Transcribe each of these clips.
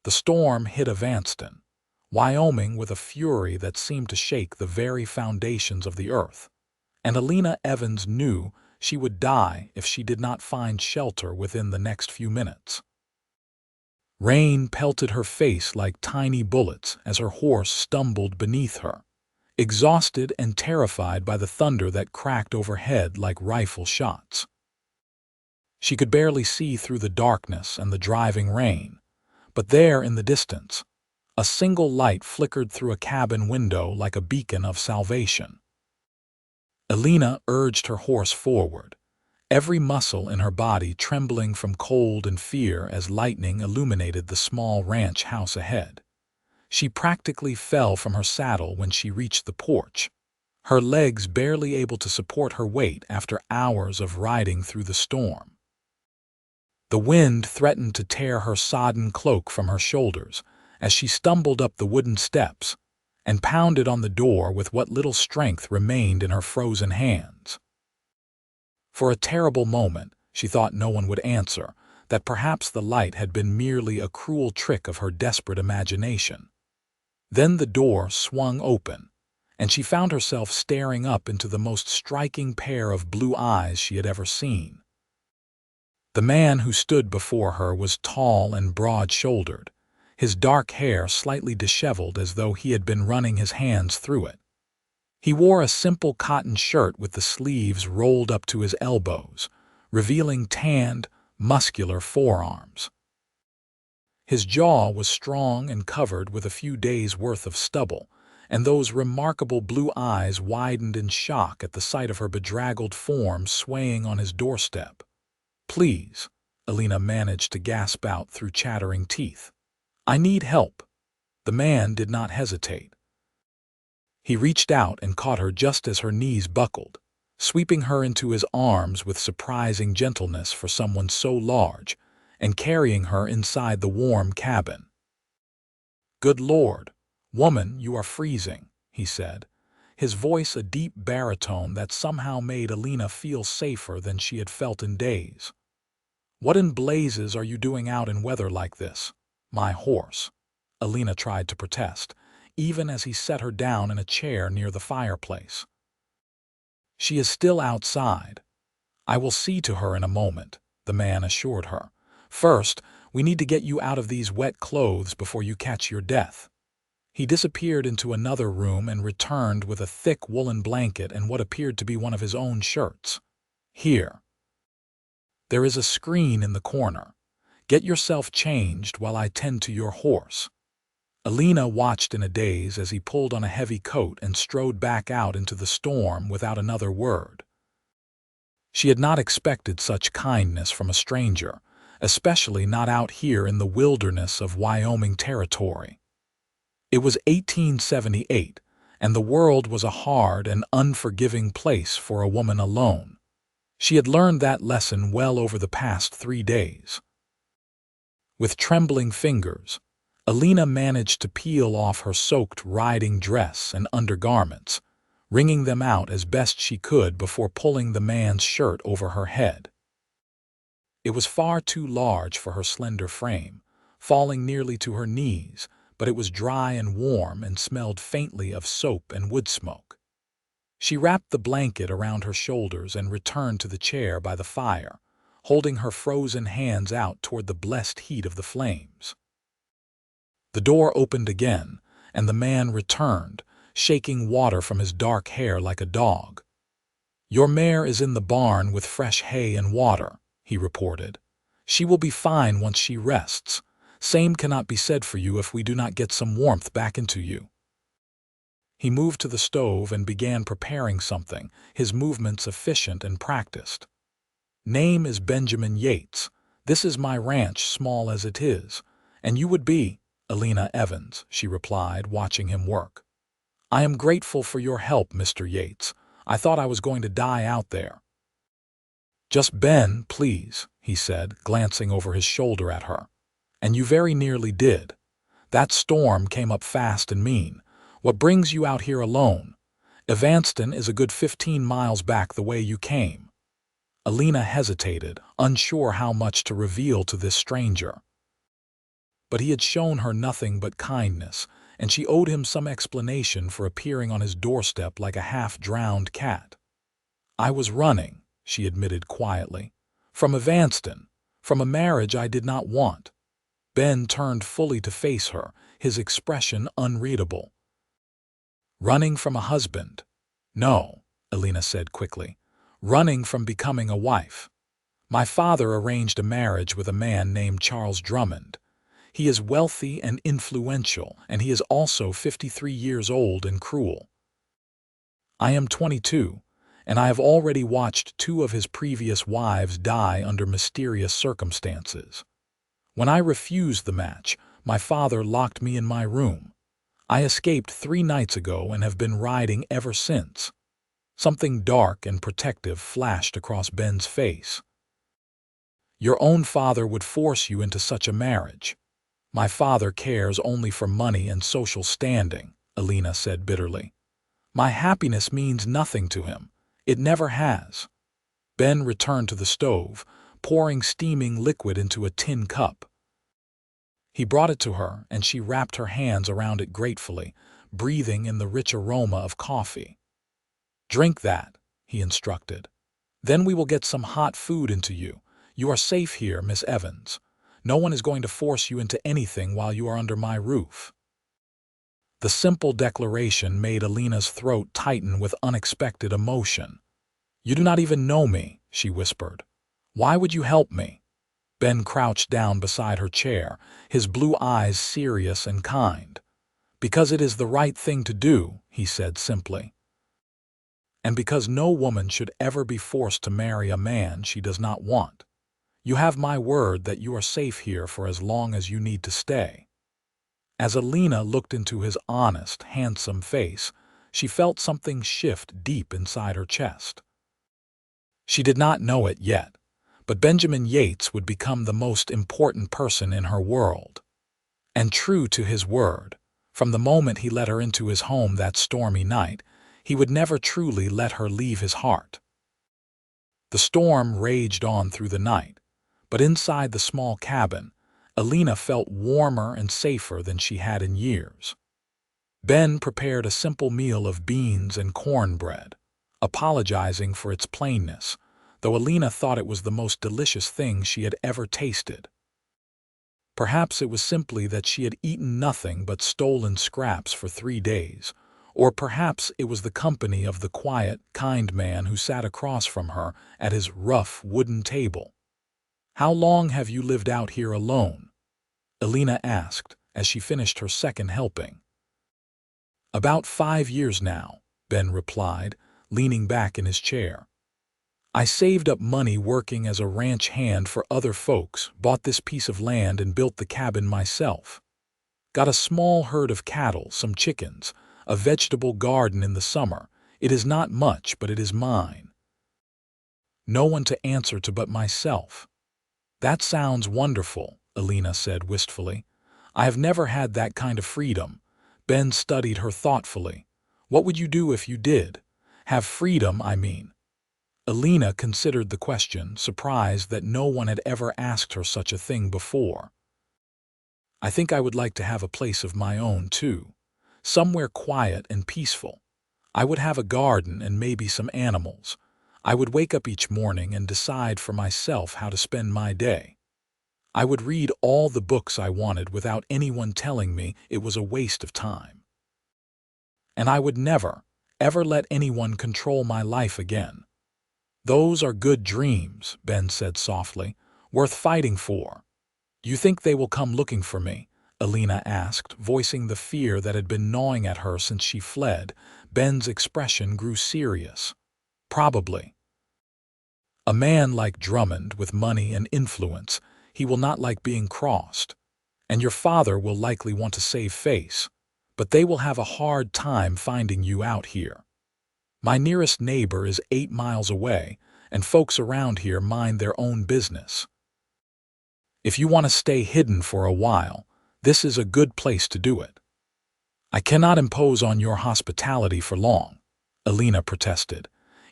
The storm hit Evanston, Wyoming, with a fury that seemed to shake the very foundations of the earth, and Elena Evans knew she would die if she did not find shelter within the next few minutes. Rain pelted her face like tiny bullets as her horse stumbled beneath her, exhausted and terrified by the thunder that cracked overhead like rifle shots. She could barely see through the darkness and the driving rain, but there in the distance, a single light flickered through a cabin window like a beacon of salvation. Elena urged her horse forward, every muscle in her body trembling from cold and fear as lightning illuminated the small ranch house ahead. She practically fell from her saddle when she reached the porch, her legs barely able to support her weight after hours of riding through the storm. The wind threatened to tear her sodden cloak from her shoulders as she stumbled up the wooden steps and pounded on the door with what little strength remained in her frozen hands. For a terrible moment, she thought no one would answer, that perhaps the light had been merely a cruel trick of her desperate imagination. Then the door swung open, and she found herself staring up into the most striking pair of blue eyes she had ever seen. The man who stood before her was tall and broad-shouldered, his dark hair slightly disheveled as though he had been running his hands through it. He wore a simple cotton shirt with the sleeves rolled up to his elbows, revealing tanned, muscular forearms. His jaw was strong and covered with a few days' worth of stubble, and those remarkable blue eyes widened in shock at the sight of her bedraggled form swaying on his doorstep. "Please," Elena managed to gasp out through chattering teeth. "I need help." The man did not hesitate. He reached out and caught her just as her knees buckled, sweeping her into his arms with surprising gentleness for someone so large, and carrying her inside the warm cabin. "Good Lord, woman, you are freezing," he said, his voice a deep baritone that somehow made Elena feel safer than she had felt in days. "What in blazes are you doing out in weather like this?" "My horse," Elena tried to protest, even as he set her down in a chair near the fireplace. "She is still outside. I will see to her in a moment," the man assured her. "First, we need to get you out of these wet clothes before you catch your death." He disappeared into another room and returned with a thick woolen blanket and what appeared to be one of his own shirts. "Here. There is a screen in the corner. Get yourself changed while I tend to your horse." Elena watched in a daze as he pulled on a heavy coat and strode back out into the storm without another word. She had not expected such kindness from a stranger, especially not out here in the wilderness of Wyoming territory. It was 1878, and the world was a hard and unforgiving place for a woman alone. She had learned that lesson well over the past 3 days. With trembling fingers, Elena managed to peel off her soaked riding dress and undergarments, wringing them out as best she could before pulling the man's shirt over her head. It was far too large for her slender frame, falling nearly to her knees, but it was dry and warm and smelled faintly of soap and wood smoke. She wrapped the blanket around her shoulders and returned to the chair by the fire, holding her frozen hands out toward the blessed heat of the flames. The door opened again, and the man returned, shaking water from his dark hair like a dog. "Your mare is in the barn with fresh hay and water," he reported. "She will be fine once she rests. Same cannot be said for you if we do not get some warmth back into you." He moved to the stove and began preparing something, his movements efficient and practiced. "Name is Benjamin Yates. This is my ranch, small as it is, and you would be Elena Evans," she replied, watching him work. "I am grateful for your help, Mr. Yates. I thought I was going to die out there." "Just Ben, please," he said, glancing over his shoulder at her. "And you very nearly did. That storm came up fast and mean. What brings you out here alone? Evanston is a good 15 miles back the way you came." Elena hesitated, unsure how much to reveal to this stranger. but he had shown her nothing but kindness, and she owed him some explanation for appearing on his doorstep like a half-drowned cat. "I was running," she admitted quietly, "from Evanston, from a marriage I did not want." Ben turned fully to face her, his expression unreadable. "Running from a husband?" "No," Elena said quickly. "Running from becoming a wife. My father arranged a marriage with a man named Charles Drummond. He is wealthy and influential, and he is also 53 years old and cruel. I am 22, and I have already watched 2 of his previous wives die under mysterious circumstances. When I refused the match, my father locked me in my room. I escaped 3 nights ago and have been riding ever since." Something dark and protective flashed across Ben's face. "Your own father would force you into such a marriage. My father cares only for money and social standing," Elena said bitterly. "My happiness means nothing to him. It never has." Ben returned to the stove, pouring steaming liquid into a tin cup. He brought it to her, and she wrapped her hands around it gratefully, breathing in the rich aroma of coffee. "Drink that," he instructed. "Then we will get some hot food into you. You are safe here, Miss Evans. No one is going to force you into anything while you are under my roof." The simple declaration made Elena's throat tighten with unexpected emotion. "You do not even know me," she whispered. "Why would you help me?" Ben crouched down beside her chair, his blue eyes serious and kind. "Because it is the right thing to do," he said simply. "And because no woman should ever be forced to marry a man she does not want. You have my word that you are safe here for as long as you need to stay." As Elena looked into his honest, handsome face, she felt something shift deep inside her chest. She did not know it yet, but Benjamin Yates would become the most important person in her world. And true to his word, from the moment he let her into his home that stormy night, he would never truly let her leave his heart. The storm raged on through the night, but inside the small cabin, Elena felt warmer and safer than she had in years. Ben prepared a simple meal of beans and cornbread, apologizing for its plainness, though Elena thought it was the most delicious thing she had ever tasted. Perhaps it was simply that she had eaten nothing but stolen scraps for 3 days, or perhaps it was the company of the quiet, kind man who sat across from her at his rough wooden table. "How long have you lived out here alone?" Elena asked as she finished her second helping. "About 5 years now," Ben replied, leaning back in his chair. "I saved up money working as a ranch hand for other folks, bought this piece of land and built the cabin myself. Got a small herd of cattle, some chickens, a vegetable garden in the summer. It is not much, but it is mine. No one to answer to but myself." "That sounds wonderful," Elena said wistfully. "I have never had that kind of freedom." Ben studied her thoughtfully. "What would you do if you did? Have freedom, I mean." Elena considered the question, surprised that no one had ever asked her such a thing before. "I think I would like to have a place of my own, too. Somewhere quiet and peaceful. I would have a garden and maybe some animals. I would wake up each morning and decide for myself how to spend my day. I would read all the books I wanted without anyone telling me it was a waste of time. And I would never, ever let anyone control my life again." "Those are good dreams," Ben said softly, "worth fighting for." "Do you think they will come looking for me?" Elena asked, voicing the fear that had been gnawing at her since she fled. Ben's expression grew serious. "Probably. A man like Drummond with money and influence, he will not like being crossed. And your father will likely want to save face, but they will have a hard time finding you out here. My nearest neighbor is 8 miles away, and folks around here mind their own business. If you want to stay hidden for a while, this is a good place to do it." "I cannot impose on your hospitality for long," Elena protested.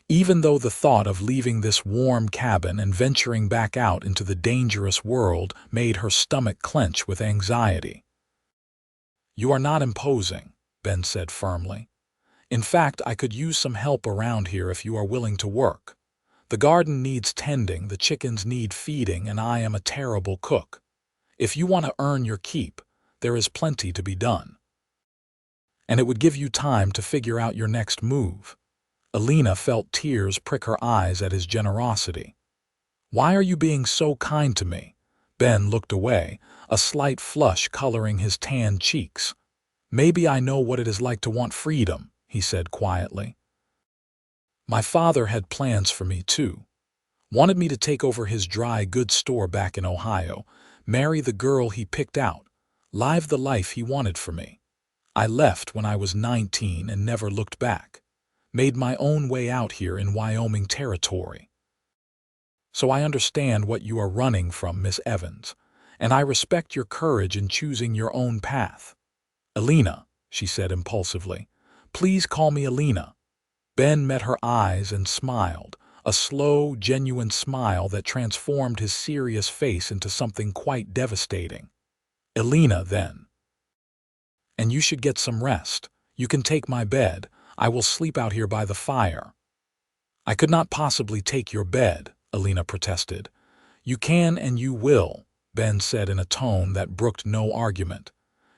even though the thought of leaving this warm cabin and venturing back out into the dangerous world made her stomach clench with anxiety. "You are not imposing," Ben said firmly. "In fact, I could use some help around here if you are willing to work. The garden needs tending, the chickens need feeding, and I am a terrible cook. If you want to earn your keep, there is plenty to be done. And it would give you time to figure out your next move." Elena felt tears prick her eyes at his generosity. "Why are you being so kind to me?" Ben looked away, a slight flush coloring his tanned cheeks. "Maybe I know what it is like to want freedom," he said quietly. "My father had plans for me, too. Wanted me to take over his dry goods store back in Ohio, marry the girl he picked out, live the life he wanted for me. I left when I was 19 and never looked back. Made my own way out here in Wyoming territory. So I understand what you are running from, Miss Evans, and I respect your courage in choosing your own path." "Elena," she said impulsively. "Please call me Elena." Ben met her eyes and smiled, a slow, genuine smile that transformed his serious face into something quite devastating. "Elena, then. And you should get some rest. You can take my bed. I will sleep out here by the fire." "I could not possibly take your bed," Elena protested. "You can and you will," Ben said in a tone that brooked no argument.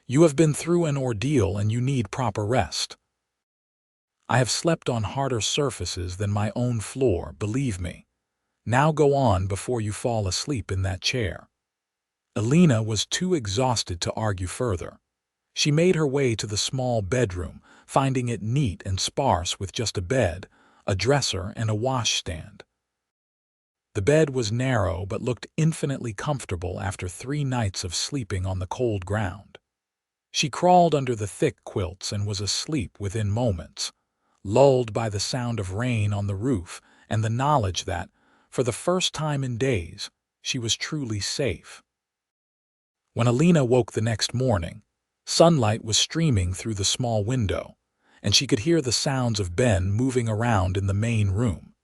"You have been through an ordeal and you need proper rest." "I have slept on harder surfaces than my own floor, believe me. Now go on before you fall asleep in that chair." Elena was too exhausted to argue further. She made her way to the small bedroom, finding it neat and sparse with just a bed, a dresser, and a washstand. The bed was narrow but looked infinitely comfortable after 3 nights of sleeping on the cold ground. She crawled under the thick quilts and was asleep within moments, lulled by the sound of rain on the roof and the knowledge that, for the first time in days, she was truly safe. When Elena woke the next morning, sunlight was streaming through the small window, and she could hear the sounds of Ben moving around in the main room.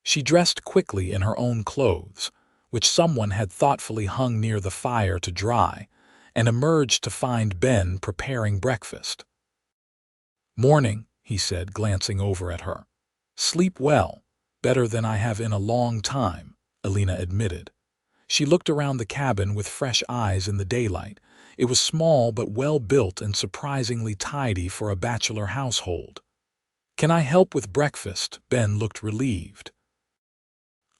She dressed quickly in her own clothes, which someone had thoughtfully hung near the fire to dry, and emerged to find Ben preparing breakfast. "Morning," he said, glancing over at her. "Sleep well, better than I have in a long time," Elena admitted. She looked around the cabin with fresh eyes in the daylight. It was small but well-built and surprisingly tidy for a bachelor household. "Can I help with breakfast?" Ben looked relieved.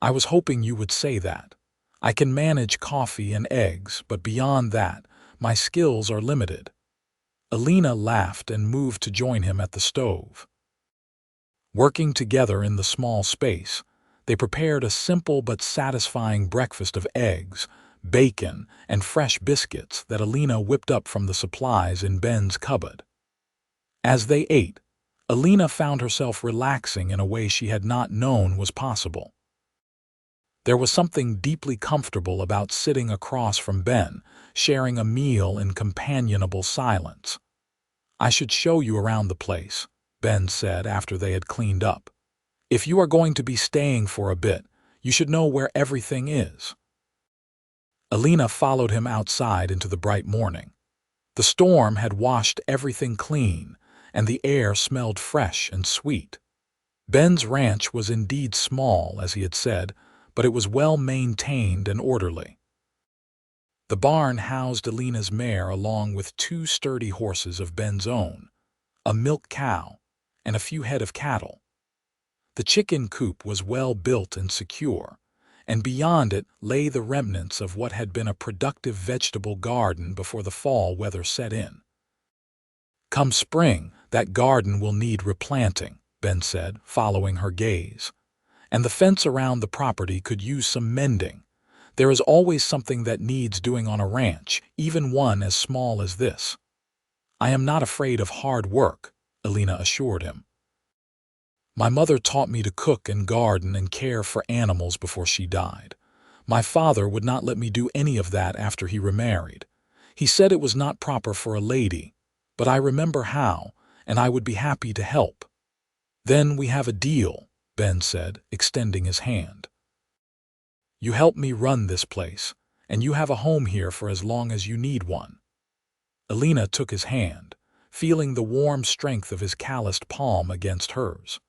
"I was hoping you would say that. I can manage coffee and eggs, but beyond that, my skills are limited." Elena laughed and moved to join him at the stove. Working together in the small space, they prepared a simple but satisfying breakfast of eggs, bacon, and fresh biscuits that Elena whipped up from the supplies in Ben's cupboard. As they ate, Elena found herself relaxing in a way she had not known was possible. There was something deeply comfortable about sitting across from Ben, sharing a meal in companionable silence. "I should show you around the place," Ben said after they had cleaned up. "If you are going to be staying for a bit, you should know where everything is." Elena followed him outside into the bright morning. The storm had washed everything clean, and the air smelled fresh and sweet. Ben's ranch was indeed small, as he had said, but it was well maintained and orderly. The barn housed Elena's mare along with 2 sturdy horses of Ben's own, a milk cow, and a few head of cattle. The chicken coop was well built and secure, and beyond it lay the remnants of what had been a productive vegetable garden before the fall weather set in. "Come spring, that garden will need replanting," Ben said, following her gaze. "And the fence around the property could use some mending. There is always something that needs doing on a ranch, even one as small as this." "I am not afraid of hard work," Elena assured him. "My mother taught me to cook and garden and care for animals before she died. My father would not let me do any of that after he remarried. He said it was not proper for a lady, but I remember how, and I would be happy to help. Then we have a deal. Ben said, extending his hand. "You help me run this place, and you have a home here for as long as you need one." Elena took his hand, feeling the warm strength of his calloused palm against hers.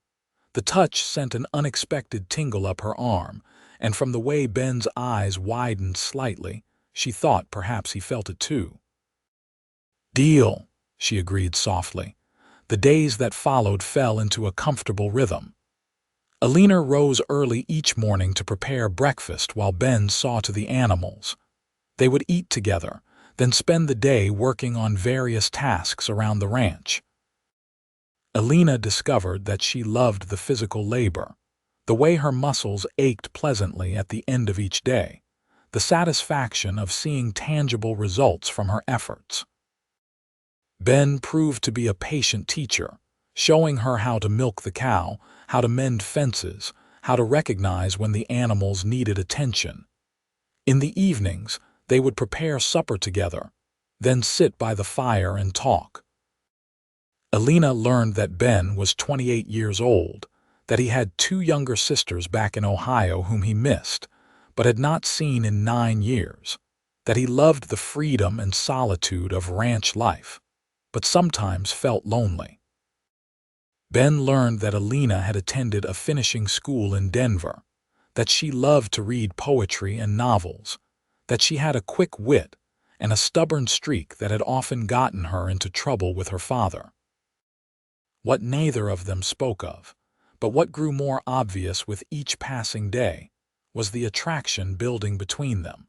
The touch sent an unexpected tingle up her arm, and from the way Ben's eyes widened slightly, she thought perhaps he felt it too. "Deal," she agreed softly. The days that followed fell into a comfortable rhythm. Elena rose early each morning to prepare breakfast while Ben saw to the animals. They would eat together, then spend the day working on various tasks around the ranch. Elena discovered that she loved the physical labor, the way her muscles ached pleasantly at the end of each day, the satisfaction of seeing tangible results from her efforts. Ben proved to be a patient teacher, showing her how to milk the cow, how to mend fences, how to recognize when the animals needed attention. In the evenings, they would prepare supper together, then sit by the fire and talk. Elena learned that Ben was 28 years old, that he had 2 younger sisters back in Ohio whom he missed, but had not seen in 9 years, that he loved the freedom and solitude of ranch life, but sometimes felt lonely. Ben learned that Elena had attended a finishing school in Denver, that she loved to read poetry and novels, that she had a quick wit and a stubborn streak that had often gotten her into trouble with her father. What neither of them spoke of, but what grew more obvious with each passing day, was the attraction building between them.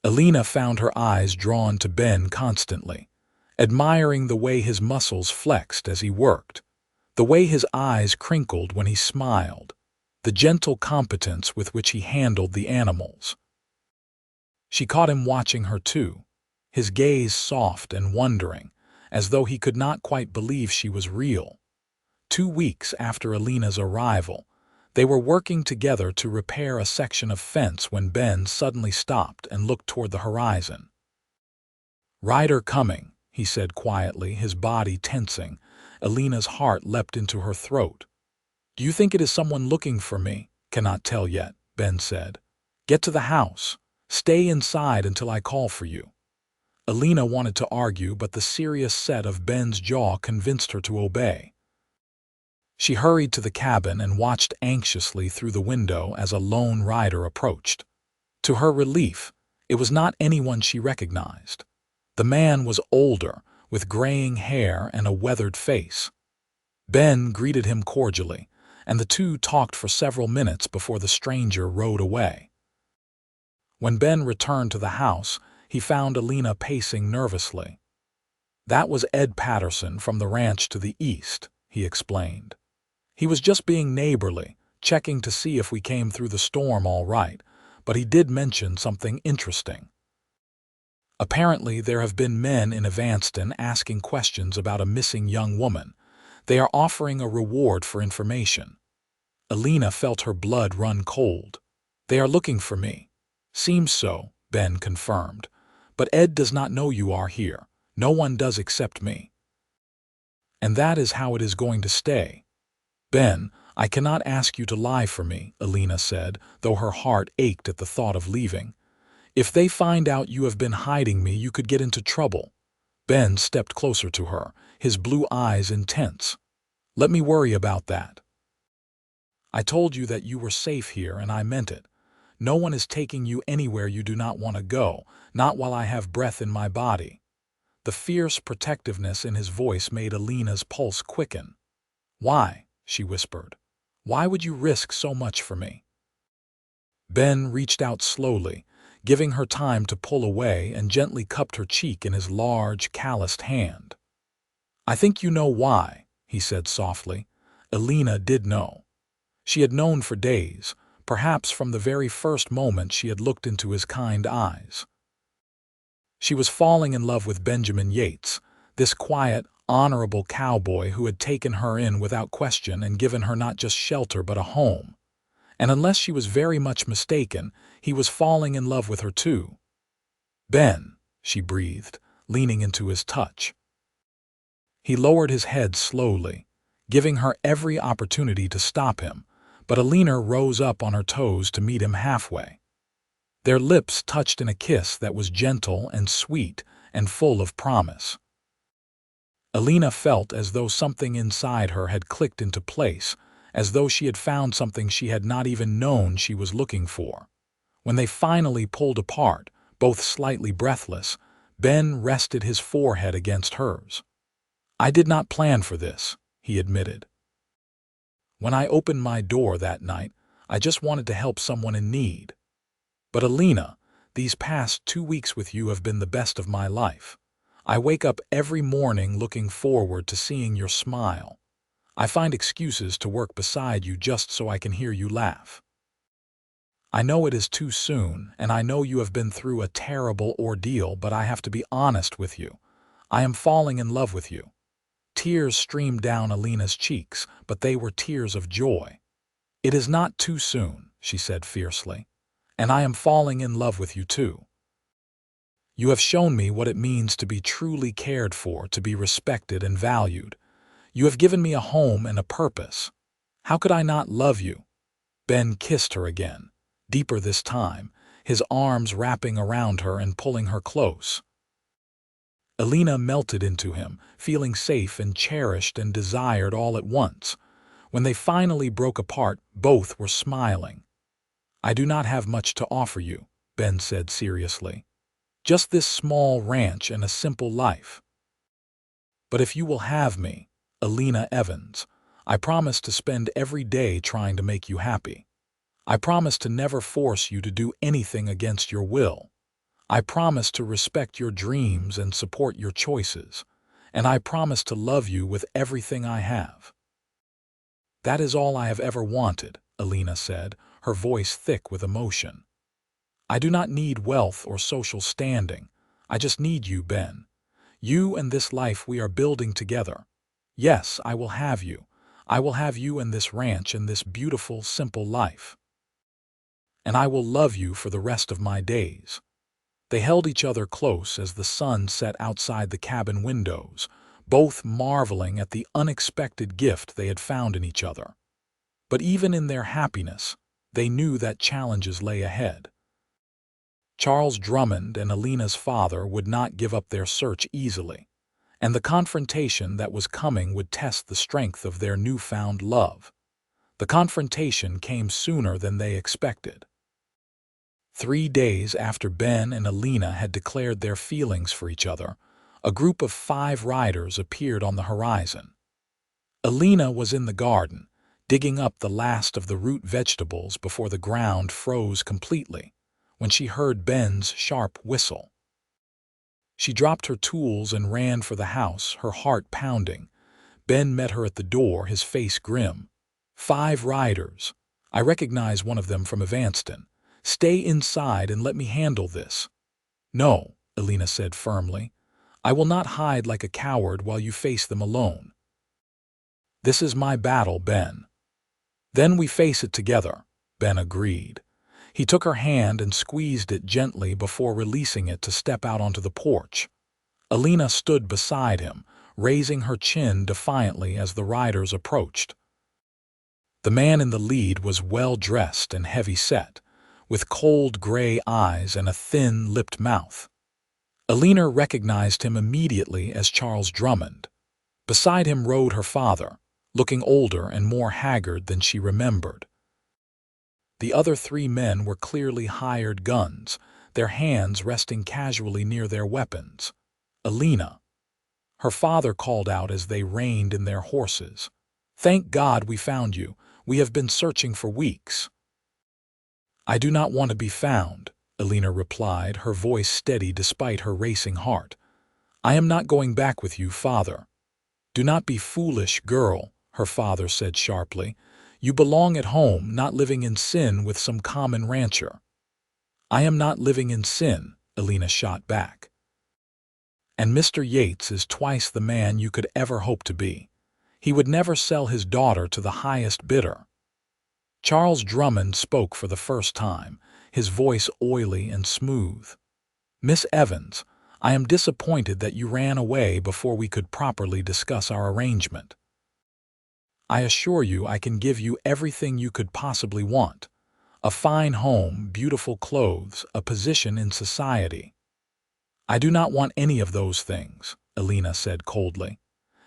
Elena found her eyes drawn to Ben constantly, admiring the way his muscles flexed as he worked, the way his eyes crinkled when he smiled, the gentle competence with which he handled the animals. She caught him watching her too, his gaze soft and wondering, as though he could not quite believe she was real. 2 weeks after Elena's arrival, they were working together to repair a section of fence when Ben suddenly stopped and looked toward the horizon. "Rider coming," he said quietly, his body tensing. Elena's heart leapt into her throat. "Do you think it is someone looking for me?" "Cannot tell yet," Ben said. "Get to the house. Stay inside until I call for you." Elena wanted to argue, but the serious set of Ben's jaw convinced her to obey. She hurried to the cabin and watched anxiously through the window as a lone rider approached. To her relief, it was not anyone she recognized. The man was older, with graying hair and a weathered face. Ben greeted him cordially, and the two talked for several minutes before the stranger rode away. When Ben returned to the house, he found Elena pacing nervously. "That was Ed Patterson from the ranch to the east," he explained. "He was just being neighborly, checking to see if we came through the storm all right, but he did mention something interesting. Apparently, there have been men in Evanston asking questions about a missing young woman. They are offering a reward for information." Elena felt her blood run cold. "They are looking for me." "Seems so," Ben confirmed. "But Ed does not know you are here. No one does except me. And that is how it is going to stay." "Ben, I cannot ask you to lie for me," Elena said, though her heart ached at the thought of leaving. "If they find out you have been hiding me, you could get into trouble." Ben stepped closer to her, his blue eyes intense. "Let me worry about that. I told you that you were safe here, and I meant it. No one is taking you anywhere you do not want to go, not while I have breath in my body." The fierce protectiveness in his voice made Elena's pulse quicken. "Why?" she whispered. "Why would you risk so much for me?" Ben reached out slowly, giving her time to pull away, and gently cupped her cheek in his large, calloused hand. "I think you know why," he said softly. Elena did know. She had known for days, perhaps from the very first moment she had looked into his kind eyes. She was falling in love with Ben Yates, this quiet, honorable cowboy who had taken her in without question and given her not just shelter but a home. And unless she was very much mistaken, he was falling in love with her too. "Ben," she breathed, leaning into his touch. He lowered his head slowly, giving her every opportunity to stop him, but Elena rose up on her toes to meet him halfway. Their lips touched in a kiss that was gentle and sweet and full of promise. Elena felt as though something inside her had clicked into place, as though she had found something she had not even known she was looking for. When they finally pulled apart, both slightly breathless, Ben rested his forehead against hers. "I did not plan for this," he admitted. "When I opened my door that night, I just wanted to help someone in need. But Elena, these past 2 weeks with you have been the best of my life. I wake up every morning looking forward to seeing your smile. I find excuses to work beside you just so I can hear you laugh. I know it is too soon, and I know you have been through a terrible ordeal, but I have to be honest with you. I am falling in love with you." Tears streamed down Elena's cheeks, but they were tears of joy. "It is not too soon," she said fiercely, "and I am falling in love with you too. You have shown me what it means to be truly cared for, to be respected and valued. You have given me a home and a purpose. How could I not love you?" Ben kissed her again, deeper this time, his arms wrapping around her and pulling her close. Elena melted into him, feeling safe and cherished and desired all at once. When they finally broke apart, both were smiling. "I do not have much to offer you," Ben said seriously. "Just this small ranch and a simple life. But if you will have me, Elena Evans, I promise to spend every day trying to make you happy. I promise to never force you to do anything against your will. I promise to respect your dreams and support your choices. And I promise to love you with everything I have." "That is all I have ever wanted," Elena said, her voice thick with emotion. "I do not need wealth or social standing. I just need you, Ben. You and this life we are building together. Yes, I will have you. I will have you and this ranch and this beautiful, simple life. And I will love you for the rest of my days." They held each other close as the sun set outside the cabin windows, both marveling at the unexpected gift they had found in each other. But even in their happiness, they knew that challenges lay ahead. Charles Drummond and Elena's father would not give up their search easily, and the confrontation that was coming would test the strength of their newfound love. The confrontation came sooner than they expected. 3 days after Ben and Elena had declared their feelings for each other, a group of 5 riders appeared on the horizon. Elena was in the garden, digging up the last of the root vegetables before the ground froze completely, when she heard Ben's sharp whistle. She dropped her tools and ran for the house, her heart pounding. Ben met her at the door, his face grim. "5 riders. I recognize one of them from Evanston. Stay inside and let me handle this." "No," Elena said firmly. "I will not hide like a coward while you face them alone. This is my battle, Ben." "Then we face it together," Ben agreed. He took her hand and squeezed it gently before releasing it to step out onto the porch. Elena stood beside him, raising her chin defiantly as the riders approached. The man in the lead was well-dressed and heavy-set, with cold gray eyes and a thin-lipped mouth. Elena recognized him immediately as Charles Drummond. Beside him rode her father, looking older and more haggard than she remembered. The other 3 men were clearly hired guns, their hands resting casually near their weapons. "Elena," her father called out as they reined in their horses. "Thank God we found you. We have been searching for weeks." "I do not want to be found," Elena replied, her voice steady despite her racing heart. "I am not going back with you, father." "Do not be foolish, girl," her father said sharply. "You belong at home, not living in sin with some common rancher." "I am not living in sin," Elena shot back. "And Mr. Yates is twice the man you could ever hope to be. He would never sell his daughter to the highest bidder." Charles Drummond spoke for the first time, his voice oily and smooth. "Miss Evans, I am disappointed that you ran away before we could properly discuss our arrangement." I assure you I can give you everything you could possibly want. A fine home, beautiful clothes, a position in society. I do not want any of those things, Elena said coldly.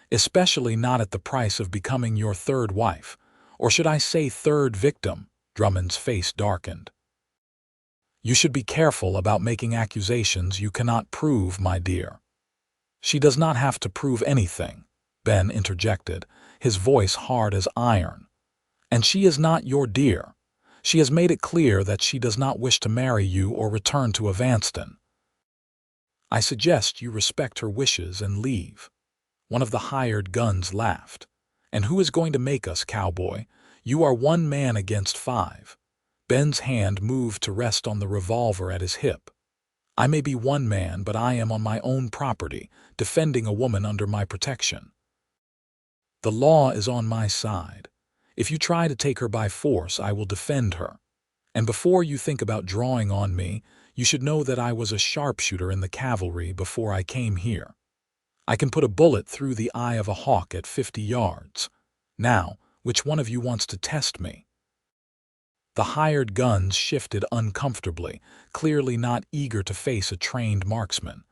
Especially not at the price of becoming your third wife, or should I say third victim. Drummond's face darkened. You should be careful about making accusations you cannot prove, my dear. She does not have to prove anything, Ben interjected, his voice hard as iron. And she is not your dear. She has made it clear that she does not wish to marry you or return to Evanston. I suggest you respect her wishes and leave. One of the hired guns laughed. And who is going to make us, Cowboy? You are one man against 5. Ben's hand moved to rest on the revolver at his hip. I may be one man, but I am on my own property, defending a woman under my protection. The law is on my side. If you try to take her by force, I will defend her. And before you think about drawing on me, you should know that I was a sharpshooter in the cavalry before I came here. I can put a bullet through the eye of a hawk at 50 yards. Now, which one of you wants to test me? The hired guns shifted uncomfortably, clearly not eager to face a trained marksman.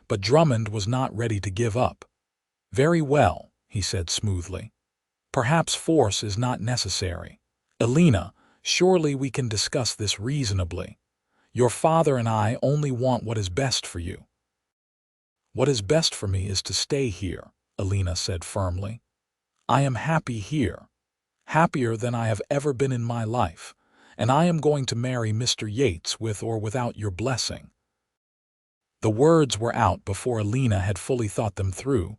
But Drummond was not ready to give up. Very well, he said smoothly. Perhaps force is not necessary. Elena, surely we can discuss this reasonably. Your father and I only want what is best for you. What is best for me is to stay here, Elena said firmly. I am happy here, happier than I have ever been in my life, and I am going to marry Mr. Yates with or without your blessing. The words were out before Elena had fully thought them through,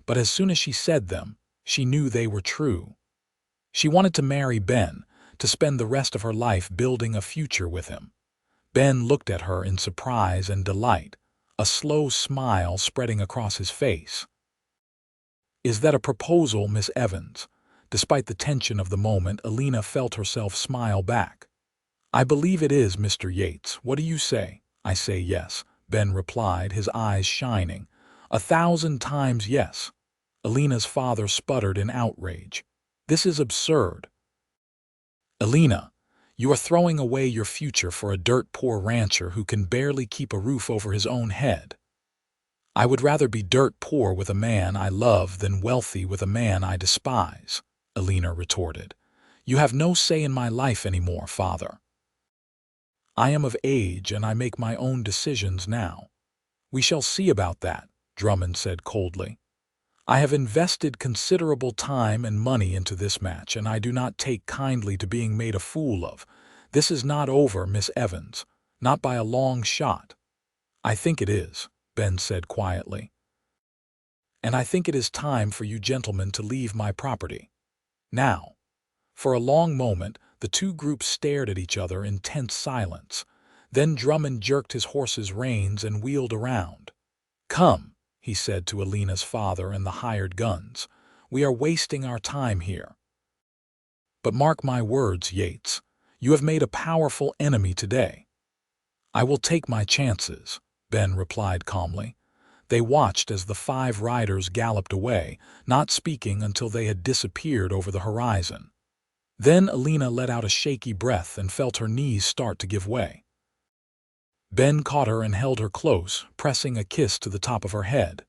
but as soon as she said them, she knew they were true. She wanted to marry Ben, to spend the rest of her life building a future with him. Ben looked at her in surprise and delight, a slow smile spreading across his face. Is that a proposal, Miss Evans? Despite the tension of the moment, Elena felt herself smile back. I believe it is, Mr. Yates. What do you say? I say yes, Ben replied, his eyes shining. 1,000 times yes. Elena's father sputtered in outrage. This is absurd. Elena, you are throwing away your future for a dirt-poor rancher who can barely keep a roof over his own head. I would rather be dirt-poor with a man I love than wealthy with a man I despise, Elena retorted. You have no say in my life anymore, father. I am of age and I make my own decisions now. We shall see about that, Drummond said coldly. I have invested considerable time and money into this match, and I do not take kindly to being made a fool of. This is not over, Miss Evans, not by a long shot. I think it is, Ben said quietly. And I think it is time for you gentlemen to leave my property. Now. For a long moment, the two groups stared at each other in tense silence. Then Drummond jerked his horse's reins and wheeled around. Come, he said to Elena's father and the hired guns. We are wasting our time here. But mark my words, Yates. You have made a powerful enemy today. I will take my chances, Ben replied calmly. They watched as the 5 riders galloped away, not speaking until they had disappeared over the horizon. Then Elena let out a shaky breath and felt her knees start to give way. Ben caught her and held her close, pressing a kiss to the top of her head.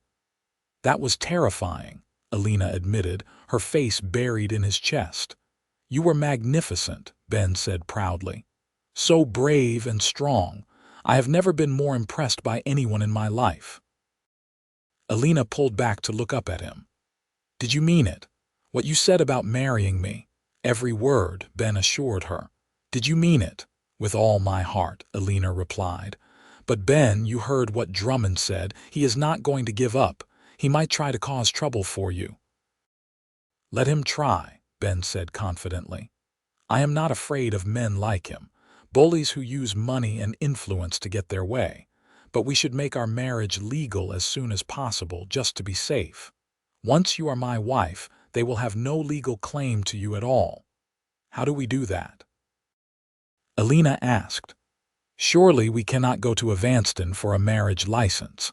That was terrifying, Elena admitted, her face buried in his chest. You were magnificent, Ben said proudly. So brave and strong. I have never been more impressed by anyone in my life. Elena pulled back to look up at him. Did you mean it? What you said about marrying me? Every word, Ben assured her. Did you mean it? With all my heart, Elena replied. But Ben, you heard what Drummond said. He is not going to give up. He might try to cause trouble for you. Let him try, Ben said confidently. I am not afraid of men like him, bullies who use money and influence to get their way. But we should make our marriage legal as soon as possible, just to be safe. Once you are my wife, they will have no legal claim to you at all. How do we do that? Elena asked. Surely we cannot go to Evanston for a marriage license.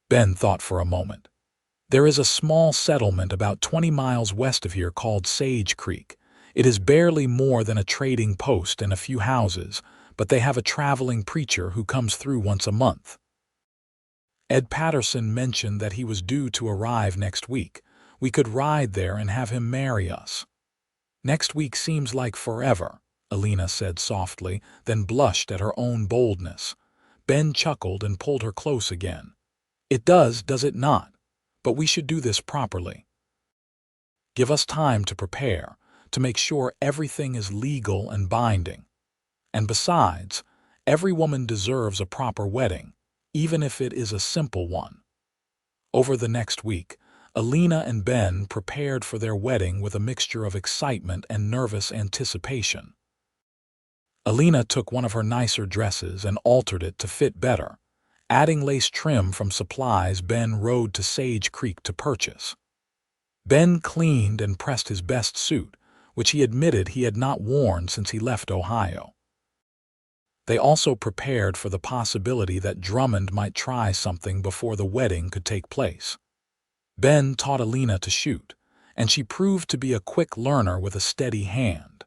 Ben thought for a moment. There is a small settlement about 20 miles west of here called Sage Creek. It is barely more than a trading post and a few houses, but they have a traveling preacher who comes through once a month. Ed Patterson mentioned that he was due to arrive next week. We could ride there and have him marry us. Next week seems like forever, Elena said softly, then blushed at her own boldness. Ben chuckled and pulled her close again. It does it not? But we should do this properly. Give us time to prepare, to make sure everything is legal and binding. And besides, every woman deserves a proper wedding, even if it is a simple one. Over the next week, Elena and Ben prepared for their wedding with a mixture of excitement and nervous anticipation. Elena took one of her nicer dresses and altered it to fit better, adding lace trim from supplies Ben rode to Sage Creek to purchase. Ben cleaned and pressed his best suit, which he admitted he had not worn since he left Ohio. They also prepared for the possibility that Drummond might try something before the wedding could take place. Ben taught Elena to shoot, and she proved to be a quick learner with a steady hand.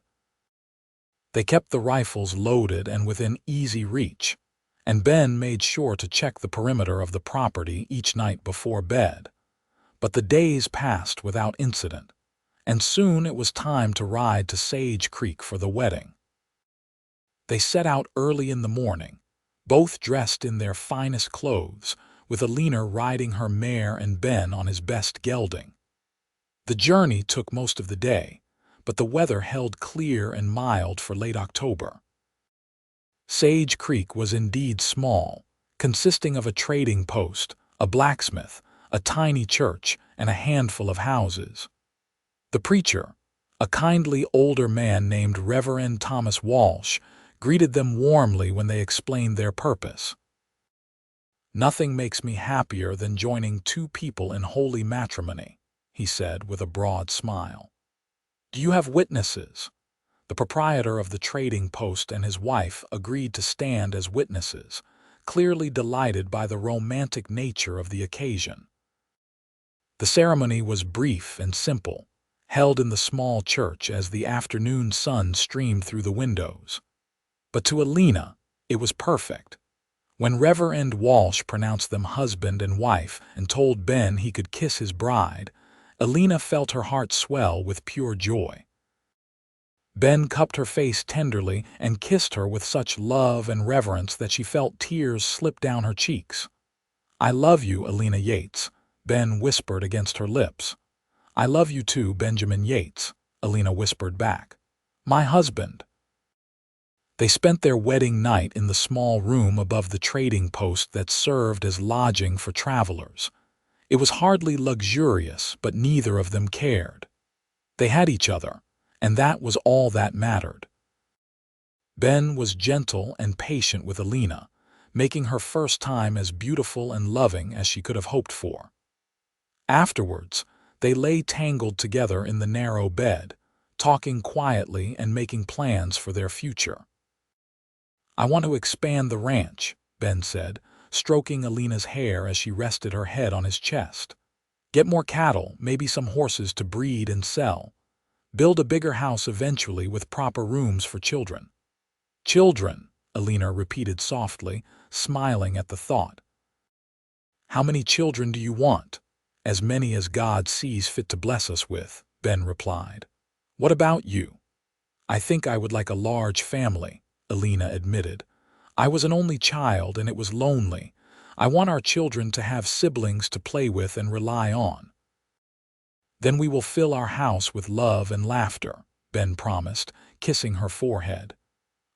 They kept the rifles loaded and within easy reach, and Ben made sure to check the perimeter of the property each night before bed. But the days passed without incident, and soon it was time to ride to Sage Creek for the wedding. They set out early in the morning, both dressed in their finest clothes, with Elena riding her mare and Ben on his best gelding. The journey took most of the day, but the weather held clear and mild for late October. Sage Creek was indeed small, consisting of a trading post, a blacksmith, a tiny church, and a handful of houses. The preacher, a kindly older man named Reverend Thomas Walsh, greeted them warmly when they explained their purpose. "Nothing makes me happier than joining two people in holy matrimony," he said with a broad smile. "Do you have witnesses?" The proprietor of the trading post and his wife agreed to stand as witnesses, clearly delighted by the romantic nature of the occasion. The ceremony was brief and simple, held in the small church as the afternoon sun streamed through the windows. But to Elena, it was perfect. When Reverend Walsh pronounced them husband and wife and told Ben he could kiss his bride, Elena felt her heart swell with pure joy. Ben cupped her face tenderly and kissed her with such love and reverence that she felt tears slip down her cheeks. "I love you, Elena Yates," Ben whispered against her lips. "I love you too, Benjamin Yates," Elena whispered back. "My husband." They spent their wedding night in the small room above the trading post that served as lodging for travelers. It was hardly luxurious, but neither of them cared. They had each other, and that was all that mattered. Ben was gentle and patient with Elena, making her first time as beautiful and loving as she could have hoped for. Afterwards, they lay tangled together in the narrow bed, talking quietly and making plans for their future. "I want to expand the ranch," Ben said, stroking Elena's hair as she rested her head on his chest. "Get more cattle, maybe some horses to breed and sell. Build a bigger house eventually with proper rooms for children." "Children," Elena repeated softly, smiling at the thought. "How many children do you want?" "As many as God sees fit to bless us with," Ben replied. "What about you?" "I think I would like a large family," Elena admitted. "I was an only child and it was lonely. I want our children to have siblings to play with and rely on." "Then we will fill our house with love and laughter," Ben promised, kissing her forehead.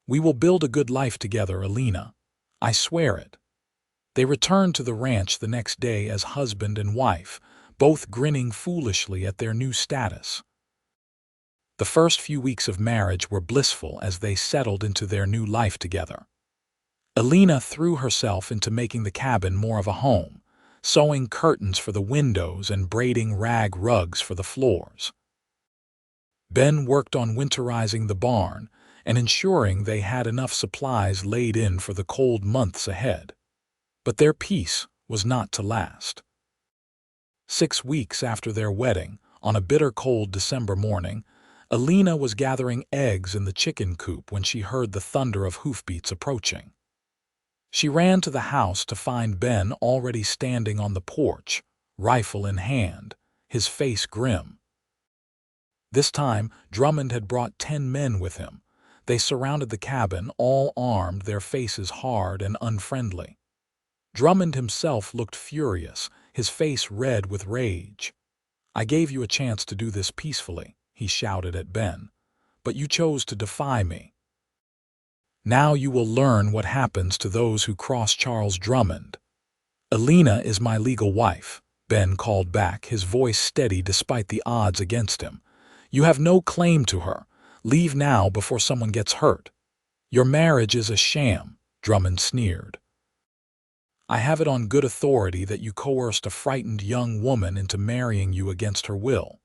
"We will build a good life together, Elena. I swear it." They returned to the ranch the next day as husband and wife, both grinning foolishly at their new status. The first few weeks of marriage were blissful as they settled into their new life together. Elena threw herself into making the cabin more of a home, sewing curtains for the windows and braiding rag rugs for the floors. Ben worked on winterizing the barn and ensuring they had enough supplies laid in for the cold months ahead. But their peace was not to last. 6 weeks after their wedding, on a bitter cold December morning, Elena was gathering eggs in the chicken coop when she heard the thunder of hoofbeats approaching. She ran to the house to find Ben already standing on the porch, rifle in hand, his face grim. This time, Drummond had brought 10 men with him. They surrounded the cabin, all armed, their faces hard and unfriendly. Drummond himself looked furious, his face red with rage. "I gave you a chance to do this peacefully," he shouted at Ben, "but you chose to defy me. Now you will learn what happens to those who cross Charles Drummond." "Elena is my legal wife," Ben called back, his voice steady despite the odds against him. "You have no claim to her. Leave now before someone gets hurt." "Your marriage is a sham," Drummond sneered. "I have it on good authority that you coerced a frightened young woman into marrying you against her will.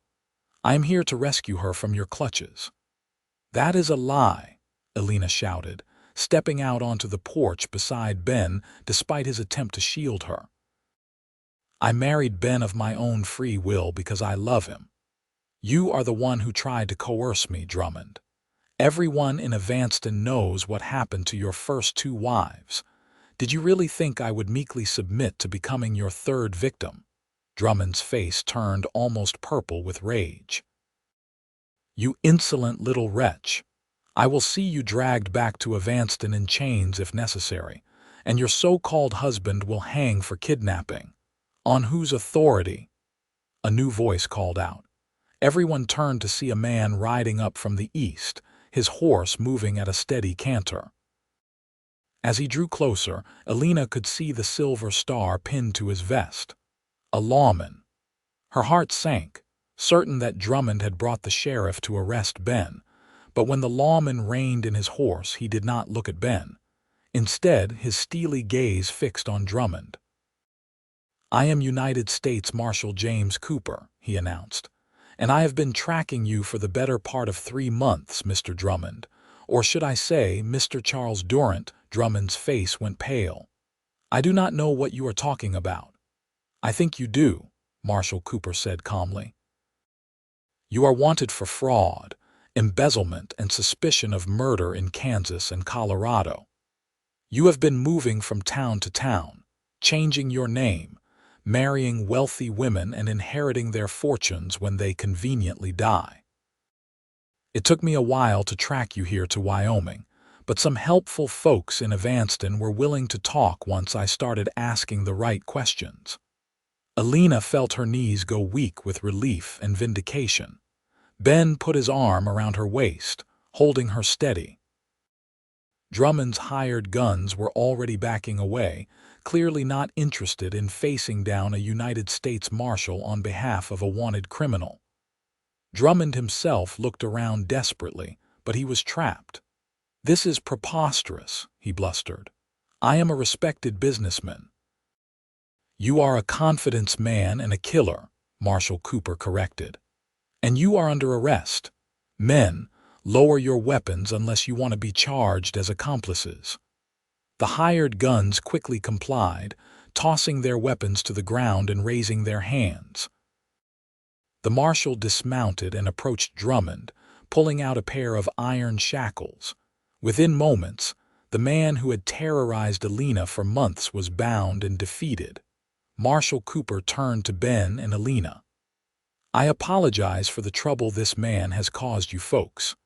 I am here to rescue her from your clutches." "That is a lie," Elena shouted, stepping out onto the porch beside Ben despite his attempt to shield her. "I married Ben of my own free will because I love him. You are the one who tried to coerce me, Drummond. Everyone in Evanston knows what happened to your first 2 wives. Did you really think I would meekly submit to becoming your 3rd victim?" Drummond's face turned almost purple with rage. "You insolent little wretch. I will see you dragged back to Evanston in chains if necessary, and your so-called husband will hang for kidnapping." "On whose authority?" a new voice called out. Everyone turned to see a man riding up from the east, his horse moving at a steady canter. As he drew closer, Elena could see the silver star pinned to his vest. A lawman. Her heart sank, certain that Drummond had brought the sheriff to arrest Ben, but when the lawman reined in his horse, he did not look at Ben. Instead, his steely gaze fixed on Drummond. "I am United States Marshal James Cooper," he announced, "and I have been tracking you for the better part of 3 months, Mr. Drummond. Or should I say, Mr. Charles Durant." Drummond's face went pale. "I do not know what you are talking about." "I think you do," Marshal Cooper said calmly. "You are wanted for fraud, embezzlement, and suspicion of murder in Kansas and Colorado. You have been moving from town to town, changing your name, marrying wealthy women and inheriting their fortunes when they conveniently die. It took me a while to track you here to Wyoming, but some helpful folks in Evanston were willing to talk once I started asking the right questions." Elena felt her knees go weak with relief and vindication. Ben put his arm around her waist, holding her steady. Drummond's hired guns were already backing away, clearly not interested in facing down a United States Marshal on behalf of a wanted criminal. Drummond himself looked around desperately, but he was trapped. "This is preposterous," he blustered. "I am a respected businessman." "You are a confidence man and a killer," Marshal Cooper corrected. "And you are under arrest. Men, lower your weapons unless you want to be charged as accomplices." The hired guns quickly complied, tossing their weapons to the ground and raising their hands. The marshal dismounted and approached Drummond, pulling out a pair of iron shackles. Within moments, the man who had terrorized Elena for months was bound and defeated. Marshal Cooper turned to Ben and Elena. "I apologize for the trouble this man has caused you folks.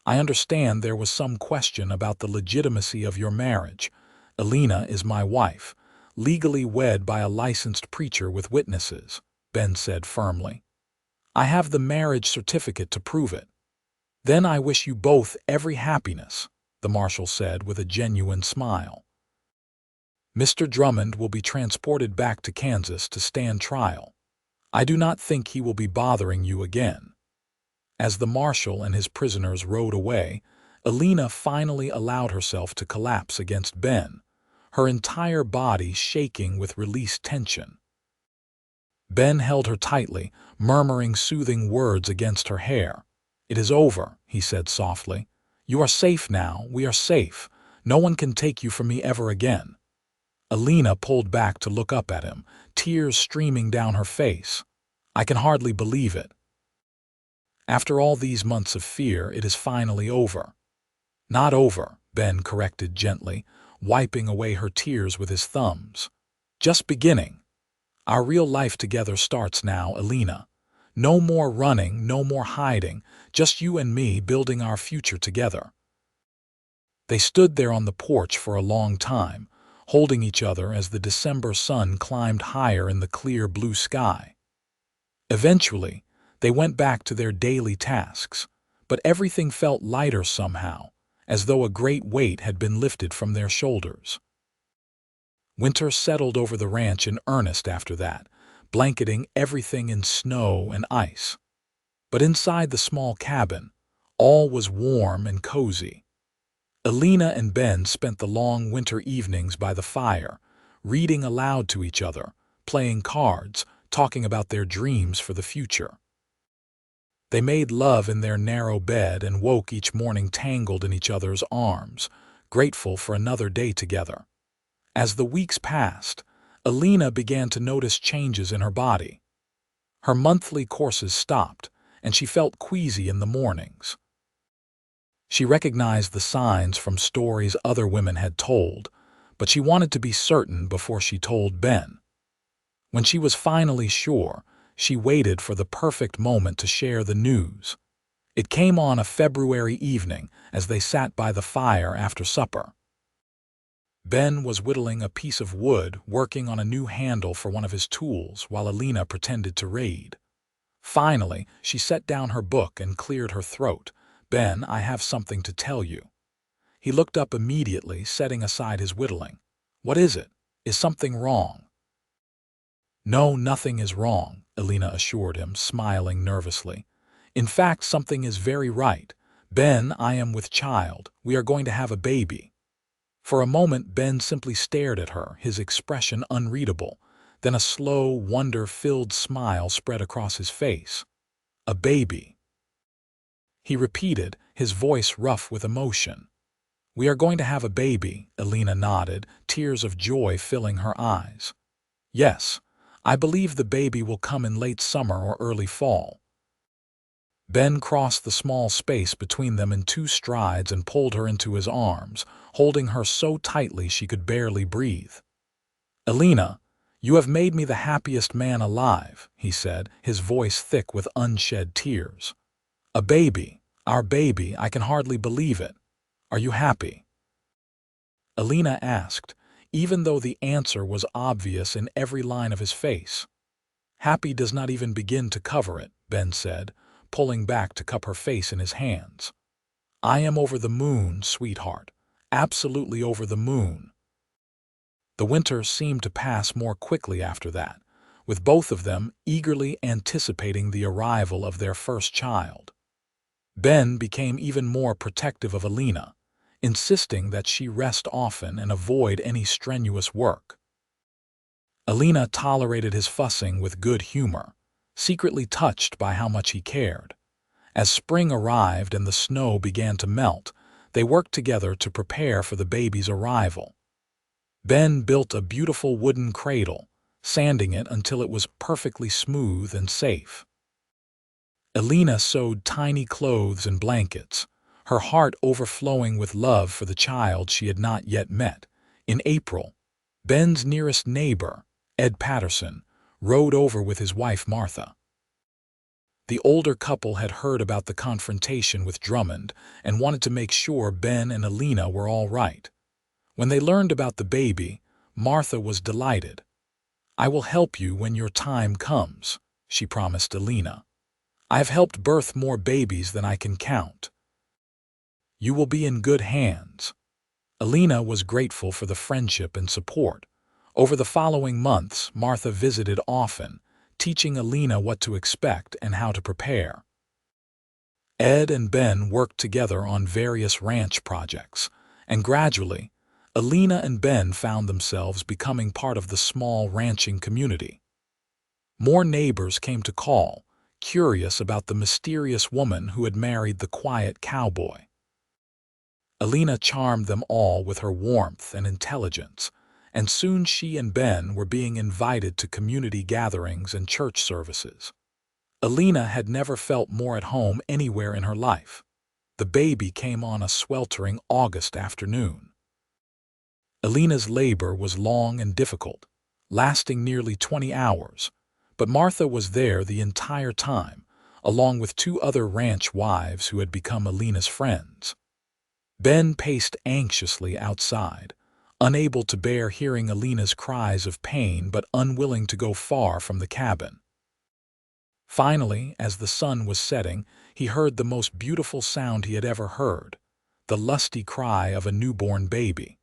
I understand there was some question about the legitimacy of your marriage. Elena is my wife, legally wed by a licensed preacher with witnesses," Ben said firmly. "I have the marriage certificate to prove it." "Then I wish you both every happiness," the marshal said with a genuine smile. "Mr. Drummond will be transported back to Kansas to stand trial. I do not think he will be bothering you again." As the marshal and his prisoners rode away, Elena finally allowed herself to collapse against Ben, her entire body shaking with released tension. Ben held her tightly, murmuring soothing words against her hair. "It is over," he said softly. "You are safe now. We are safe. No one can take you from me ever again." Elena pulled back to look up at him, tears streaming down her face. "I can hardly believe it. After all these months of fear, it is finally over." "Not over," Ben corrected gently, wiping away her tears with his thumbs. "Just beginning. Our real life together starts now, Elena. No more running, no more hiding, just you and me building our future together." They stood there on the porch for a long time, holding each other as the December sun climbed higher in the clear blue sky. Eventually, they went back to their daily tasks, but everything felt lighter somehow, as though a great weight had been lifted from their shoulders. Winter settled over the ranch in earnest after that, blanketing everything in snow and ice. But inside the small cabin, all was warm and cozy. Elena and Ben spent the long winter evenings by the fire, reading aloud to each other, playing cards, talking about their dreams for the future. They made love in their narrow bed and woke each morning tangled in each other's arms, grateful for another day together. As the weeks passed, Elena began to notice changes in her body. Her monthly courses stopped, and she felt queasy in the mornings. She recognized the signs from stories other women had told, but she wanted to be certain before she told Ben. When she was finally sure, she waited for the perfect moment to share the news. It came on a February evening as they sat by the fire after supper. Ben was whittling a piece of wood, working on a new handle for one of his tools, while Elena pretended to read. Finally, she set down her book and cleared her throat. "Ben, I have something to tell you." He looked up immediately, setting aside his whittling. "What is it? Is something wrong?" "No, nothing is wrong," Elena assured him, smiling nervously. "In fact, something is very right. Ben, I am with child. We are going to have a baby." For a moment, Ben simply stared at her, his expression unreadable. Then a slow, wonder-filled smile spread across his face. "A baby," he repeated, his voice rough with emotion. "We are going to have a baby," Elena nodded, tears of joy filling her eyes. "Yes, I believe the baby will come in late summer or early fall." Ben crossed the small space between them in 2 strides and pulled her into his arms, holding her so tightly she could barely breathe. "Elena, you have made me the happiest man alive," he said, his voice thick with unshed tears. "A baby, our baby, I can hardly believe it. Are you happy?" Elena asked, even though the answer was obvious in every line of his face. "Happy does not even begin to cover it," Ben said, pulling back to cup her face in his hands. "I am over the moon, sweetheart, absolutely over the moon." The winter seemed to pass more quickly after that, with both of them eagerly anticipating the arrival of their first child. Ben became even more protective of Elena, insisting that she rest often and avoid any strenuous work. Elena tolerated his fussing with good humor, secretly touched by how much he cared. As spring arrived and the snow began to melt, they worked together to prepare for the baby's arrival. Ben built a beautiful wooden cradle, sanding it until it was perfectly smooth and safe. Elena sewed tiny clothes and blankets, her heart overflowing with love for the child she had not yet met. In April, Ben's nearest neighbor, Ed Patterson, rode over with his wife Martha. The older couple had heard about the confrontation with Drummond and wanted to make sure Ben and Elena were all right. When they learned about the baby, Martha was delighted. "I will help you when your time comes," she promised Elena. "I have helped birth more babies than I can count. You will be in good hands." Elena was grateful for the friendship and support. Over the following months, Martha visited often, teaching Elena what to expect and how to prepare. Ed and Ben worked together on various ranch projects, and gradually, Elena and Ben found themselves becoming part of the small ranching community. More neighbors came to call, curious about the mysterious woman who had married the quiet cowboy. Elena charmed them all with her warmth and intelligence, and soon she and Ben were being invited to community gatherings and church services. Elena had never felt more at home anywhere in her life. The baby came on a sweltering August afternoon. Elena's labor was long and difficult, lasting nearly 20 hours, but Martha was there the entire time, along with two other ranch wives who had become Elena's friends. Ben paced anxiously outside, unable to bear hearing Elena's cries of pain but unwilling to go far from the cabin. Finally, as the sun was setting, he heard the most beautiful sound he had ever heard, the lusty cry of a newborn baby.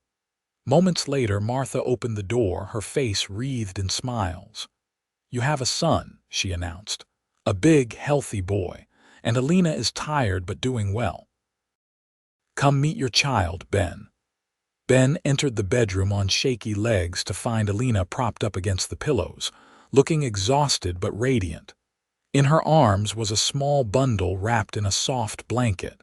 Moments later, Martha opened the door, her face wreathed in smiles. "You have a son," she announced. "A big, healthy boy, and Elena is tired but doing well. Come meet your child, Ben." Ben entered the bedroom on shaky legs to find Elena propped up against the pillows, looking exhausted but radiant. In her arms was a small bundle wrapped in a soft blanket.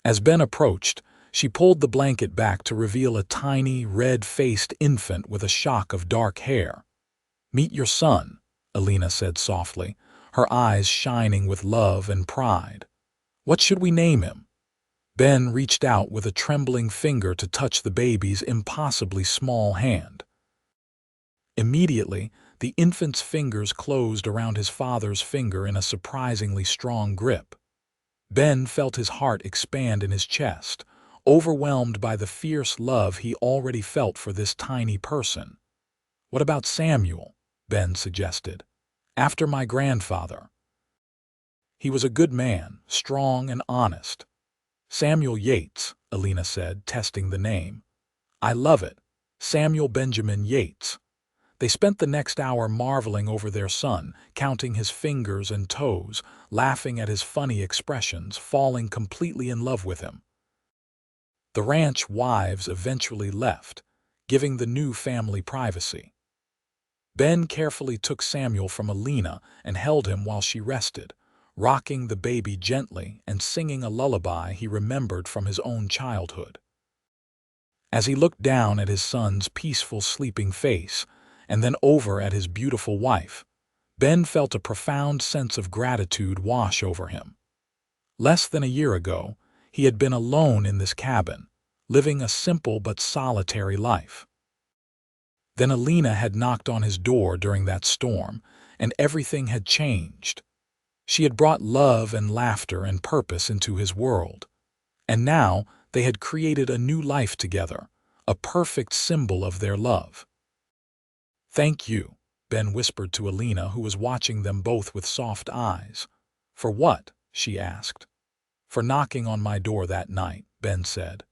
As Ben approached, she pulled the blanket back to reveal a tiny, red-faced infant with a shock of dark hair. "Meet your son," Elena said softly, her eyes shining with love and pride. "What should we name him?" Ben reached out with a trembling finger to touch the baby's impossibly small hand. Immediately, the infant's fingers closed around his father's finger in a surprisingly strong grip. Ben felt his heart expand in his chest, overwhelmed by the fierce love he already felt for this tiny person. "What about Samuel?" Ben suggested. "After my grandfather. He was a good man, strong and honest." "Samuel Yates," Elena said, testing the name. "I love it. Samuel Benjamin Yates." They spent the next hour marveling over their son, counting his fingers and toes, laughing at his funny expressions, falling completely in love with him. The ranch wives eventually left, giving the new family privacy. Ben carefully took Samuel from Elena and held him while she rested, rocking the baby gently and singing a lullaby he remembered from his own childhood. As he looked down at his son's peaceful sleeping face, and then over at his beautiful wife, Ben felt a profound sense of gratitude wash over him. Less than a year ago, he had been alone in this cabin, living a simple but solitary life. Then Elena had knocked on his door during that storm, and everything had changed. She had brought love and laughter and purpose into his world. And now they had created a new life together, a perfect symbol of their love. "Thank you," Ben whispered to Elena, who was watching them both with soft eyes. "For what?" she asked. "For knocking on my door that night," Ben said.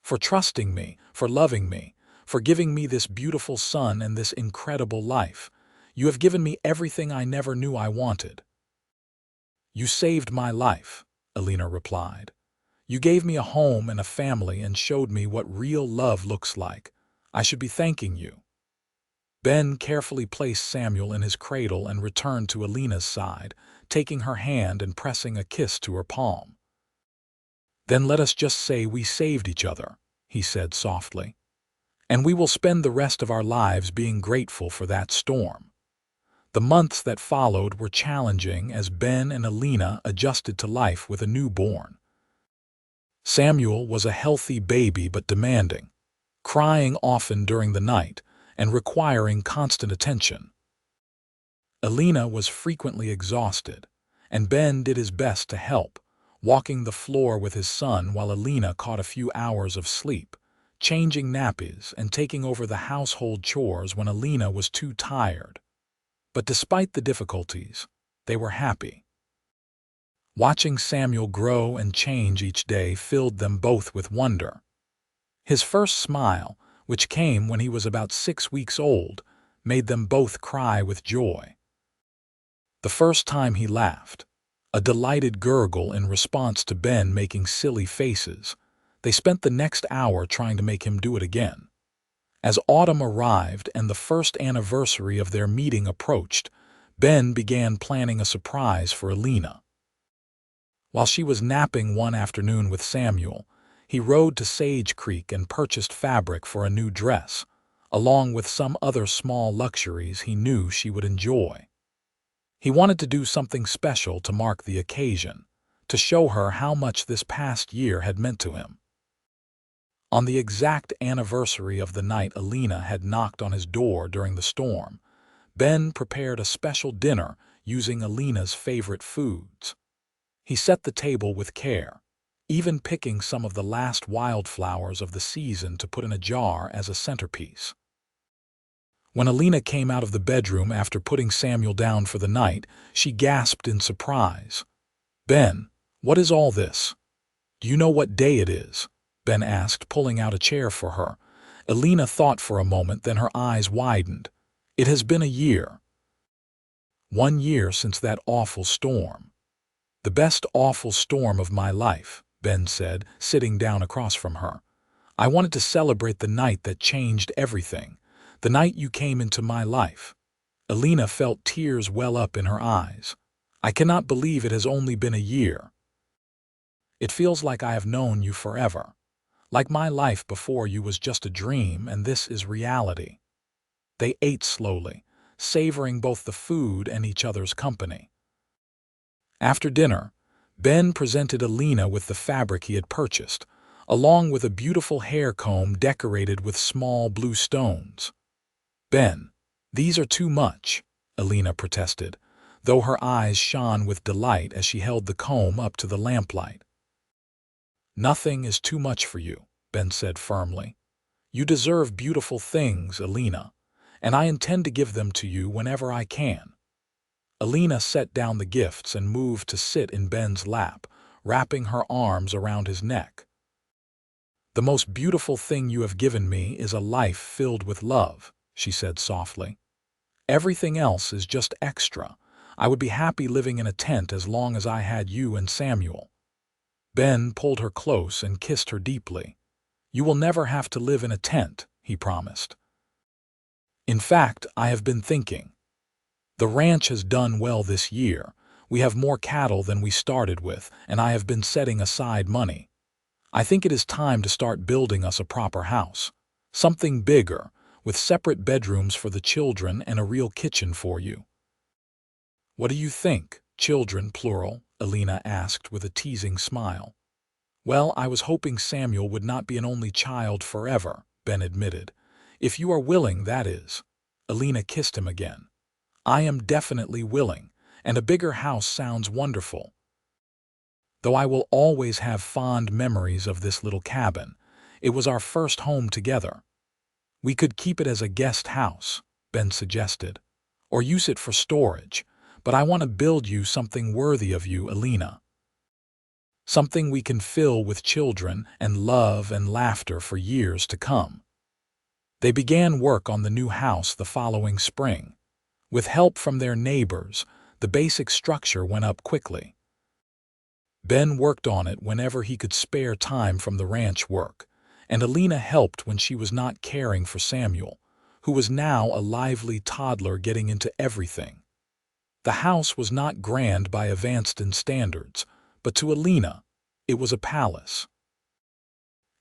"For trusting me, for loving me, for giving me this beautiful son and this incredible life. You have given me everything I never knew I wanted." "You saved my life," Elena replied. "You gave me a home and a family and showed me what real love looks like. I should be thanking you." Ben carefully placed Samuel in his cradle and returned to Elena's side, taking her hand and pressing a kiss to her palm. "Then let us just say we saved each other," he said softly. "And we will spend the rest of our lives being grateful for that storm." The months that followed were challenging as Ben and Elena adjusted to life with a newborn. Samuel was a healthy baby but demanding, crying often during the night and requiring constant attention. Elena was frequently exhausted, and Ben did his best to help, walking the floor with his son while Elena caught a few hours of sleep, changing nappies and taking over the household chores when Elena was too tired. But despite the difficulties, they were happy. Watching Samuel grow and change each day filled them both with wonder. His first smile, which came when he was about 6 weeks old, made them both cry with joy. The first time he laughed, a delighted gurgle in response to Ben making silly faces, they spent the next hour trying to make him do it again. As autumn arrived and the first anniversary of their meeting approached, Ben began planning a surprise for Elena. While she was napping one afternoon with Samuel, he rode to Sage Creek and purchased fabric for a new dress, along with some other small luxuries he knew she would enjoy. He wanted to do something special to mark the occasion, to show her how much this past year had meant to him. On the exact anniversary of the night Elena had knocked on his door during the storm, Ben prepared a special dinner using Elena's favorite foods. He set the table with care, even picking some of the last wildflowers of the season to put in a jar as a centerpiece. When Elena came out of the bedroom after putting Samuel down for the night, she gasped in surprise. "Ben, what is all this? Do you know what day it is?" Ben asked, pulling out a chair for her. Elena thought for a moment, then her eyes widened. "It has been a year. 1 year since that awful storm." "The best awful storm of my life," Ben said, sitting down across from her. "I wanted to celebrate the night that changed everything, the night you came into my life." Elena felt tears well up in her eyes. "I cannot believe it has only been a year. It feels like I have known you forever. Like my life before you was just a dream and this is reality." They ate slowly, savoring both the food and each other's company. After dinner, Ben presented Elena with the fabric he had purchased, along with a beautiful hair comb decorated with small blue stones. "Ben, these are too much," Elena protested, though her eyes shone with delight as she held the comb up to the lamplight. "Nothing is too much for you," Ben said firmly. "You deserve beautiful things, Elena, and I intend to give them to you whenever I can." Elena set down the gifts and moved to sit in Ben's lap, wrapping her arms around his neck. "The most beautiful thing you have given me is a life filled with love," she said softly. "Everything else is just extra. I would be happy living in a tent as long as I had you and Samuel." Ben pulled her close and kissed her deeply. "You will never have to live in a tent," he promised. "In fact, I have been thinking. The ranch has done well this year. We have more cattle than we started with, and I have been setting aside money. I think it is time to start building us a proper house. Something bigger, with separate bedrooms for the children and a real kitchen for you." "What do you think? Children, plural?" Elena asked with a teasing smile. "Well, I was hoping Samuel would not be an only child forever," Ben admitted. "If you are willing, that is." Elena kissed him again. "I am definitely willing, and a bigger house sounds wonderful. Though I will always have fond memories of this little cabin. It was our first home together." "We could keep it as a guest house," Ben suggested, "or use it for storage, but I want to build you something worthy of you, Elena. Something we can fill with children and love and laughter for years to come." They began work on the new house the following spring. With help from their neighbors, the basic structure went up quickly. Ben worked on it whenever he could spare time from the ranch work, and Elena helped when she was not caring for Samuel, who was now a lively toddler getting into everything. The house was not grand by Evanston standards, but to Elena, it was a palace.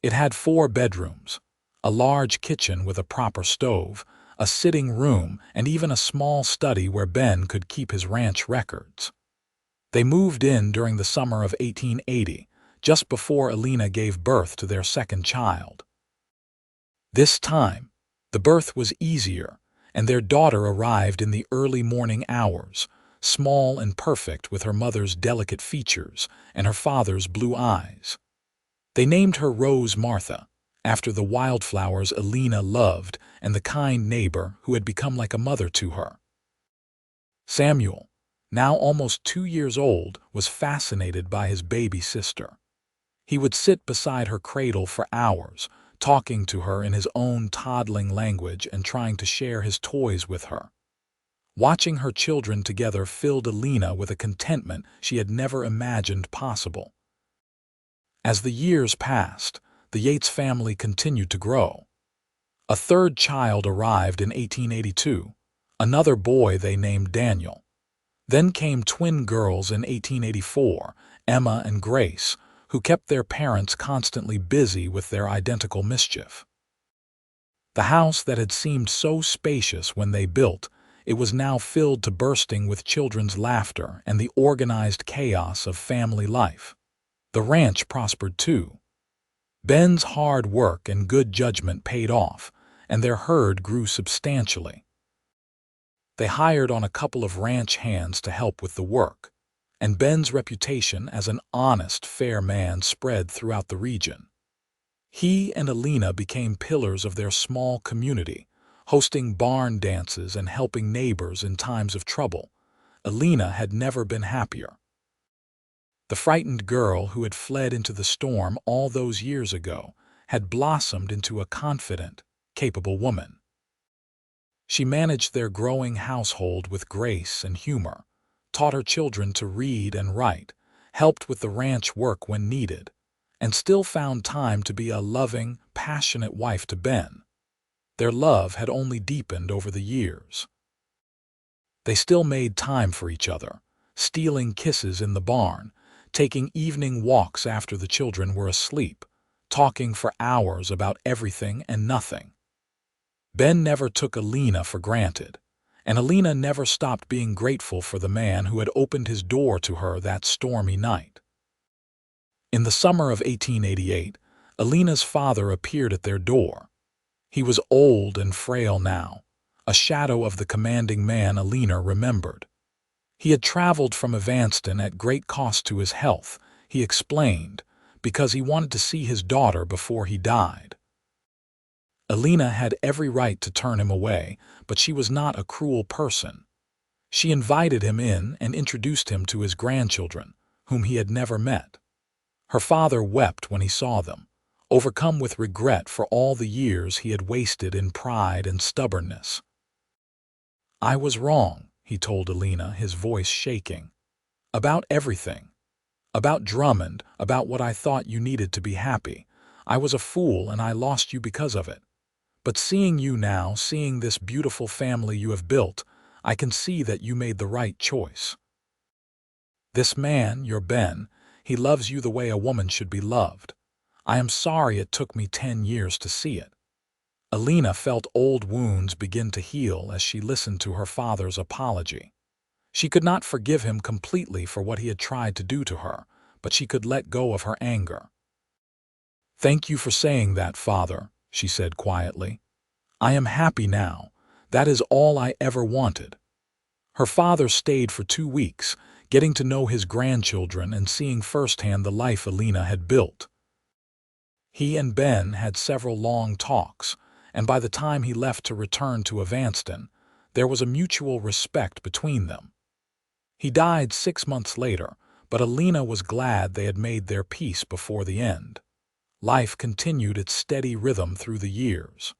It had 4 bedrooms, a large kitchen with a proper stove, a sitting room, and even a small study where Ben could keep his ranch records. They moved in during the summer of 1880, just before Elena gave birth to their second child. This time, the birth was easier, and their daughter arrived in the early morning hours, small and perfect with her mother's delicate features and her father's blue eyes. They named her Rose Martha, after the wildflowers Elena loved and the kind neighbor who had become like a mother to her. Samuel, now almost 2 years old, was fascinated by his baby sister. He would sit beside her cradle for hours, talking to her in his own toddling language and trying to share his toys with her. Watching her children together filled Elena with a contentment she had never imagined possible. As the years passed, the Yates family continued to grow. A third child arrived in 1882, another boy they named Daniel. Then came twin girls in 1884, Emma and Grace, who kept their parents constantly busy with their identical mischief. The house that had seemed so spacious when they built, it was now filled to bursting with children's laughter and the organized chaos of family life. The ranch prospered too. Ben's hard work and good judgment paid off, and their herd grew substantially. They hired on a couple of ranch hands to help with the work, and Ben's reputation as an honest, fair man spread throughout the region. He and Elena became pillars of their small community, hosting barn dances and helping neighbors in times of trouble. Elena had never been happier. The frightened girl who had fled into the storm all those years ago had blossomed into a confident, capable woman. She managed their growing household with grace and humor, taught her children to read and write, helped with the ranch work when needed, and still found time to be a loving, passionate wife to Ben. Their love had only deepened over the years. They still made time for each other, stealing kisses in the barn, taking evening walks after the children were asleep, talking for hours about everything and nothing. Ben never took Elena for granted, and Elena never stopped being grateful for the man who had opened his door to her that stormy night. In the summer of 1888, Elena's father appeared at their door. He was old and frail now, a shadow of the commanding man Elena remembered. He had traveled from Evanston at great cost to his health, he explained, because he wanted to see his daughter before he died. Elena had every right to turn him away, but she was not a cruel person. She invited him in and introduced him to his grandchildren, whom he had never met. Her father wept when he saw them, overcome with regret for all the years he had wasted in pride and stubbornness. "I was wrong," he told Elena, his voice shaking. "About everything. About Drummond, about what I thought you needed to be happy. I was a fool and I lost you because of it. But seeing you now, seeing this beautiful family you have built, I can see that you made the right choice. This man, your Ben, he loves you the way a woman should be loved. I am sorry it took me 10 years to see it." Elena felt old wounds begin to heal as she listened to her father's apology. She could not forgive him completely for what he had tried to do to her, but she could let go of her anger. "Thank you for saying that, Father," she said quietly. "I am happy now. That is all I ever wanted." Her father stayed for 2 weeks, getting to know his grandchildren and seeing firsthand the life Elena had built. He and Ben had several long talks, and by the time he left to return to Evanston, there was a mutual respect between them. He died 6 months later, but Elena was glad they had made their peace before the end. Life continued its steady rhythm through the years.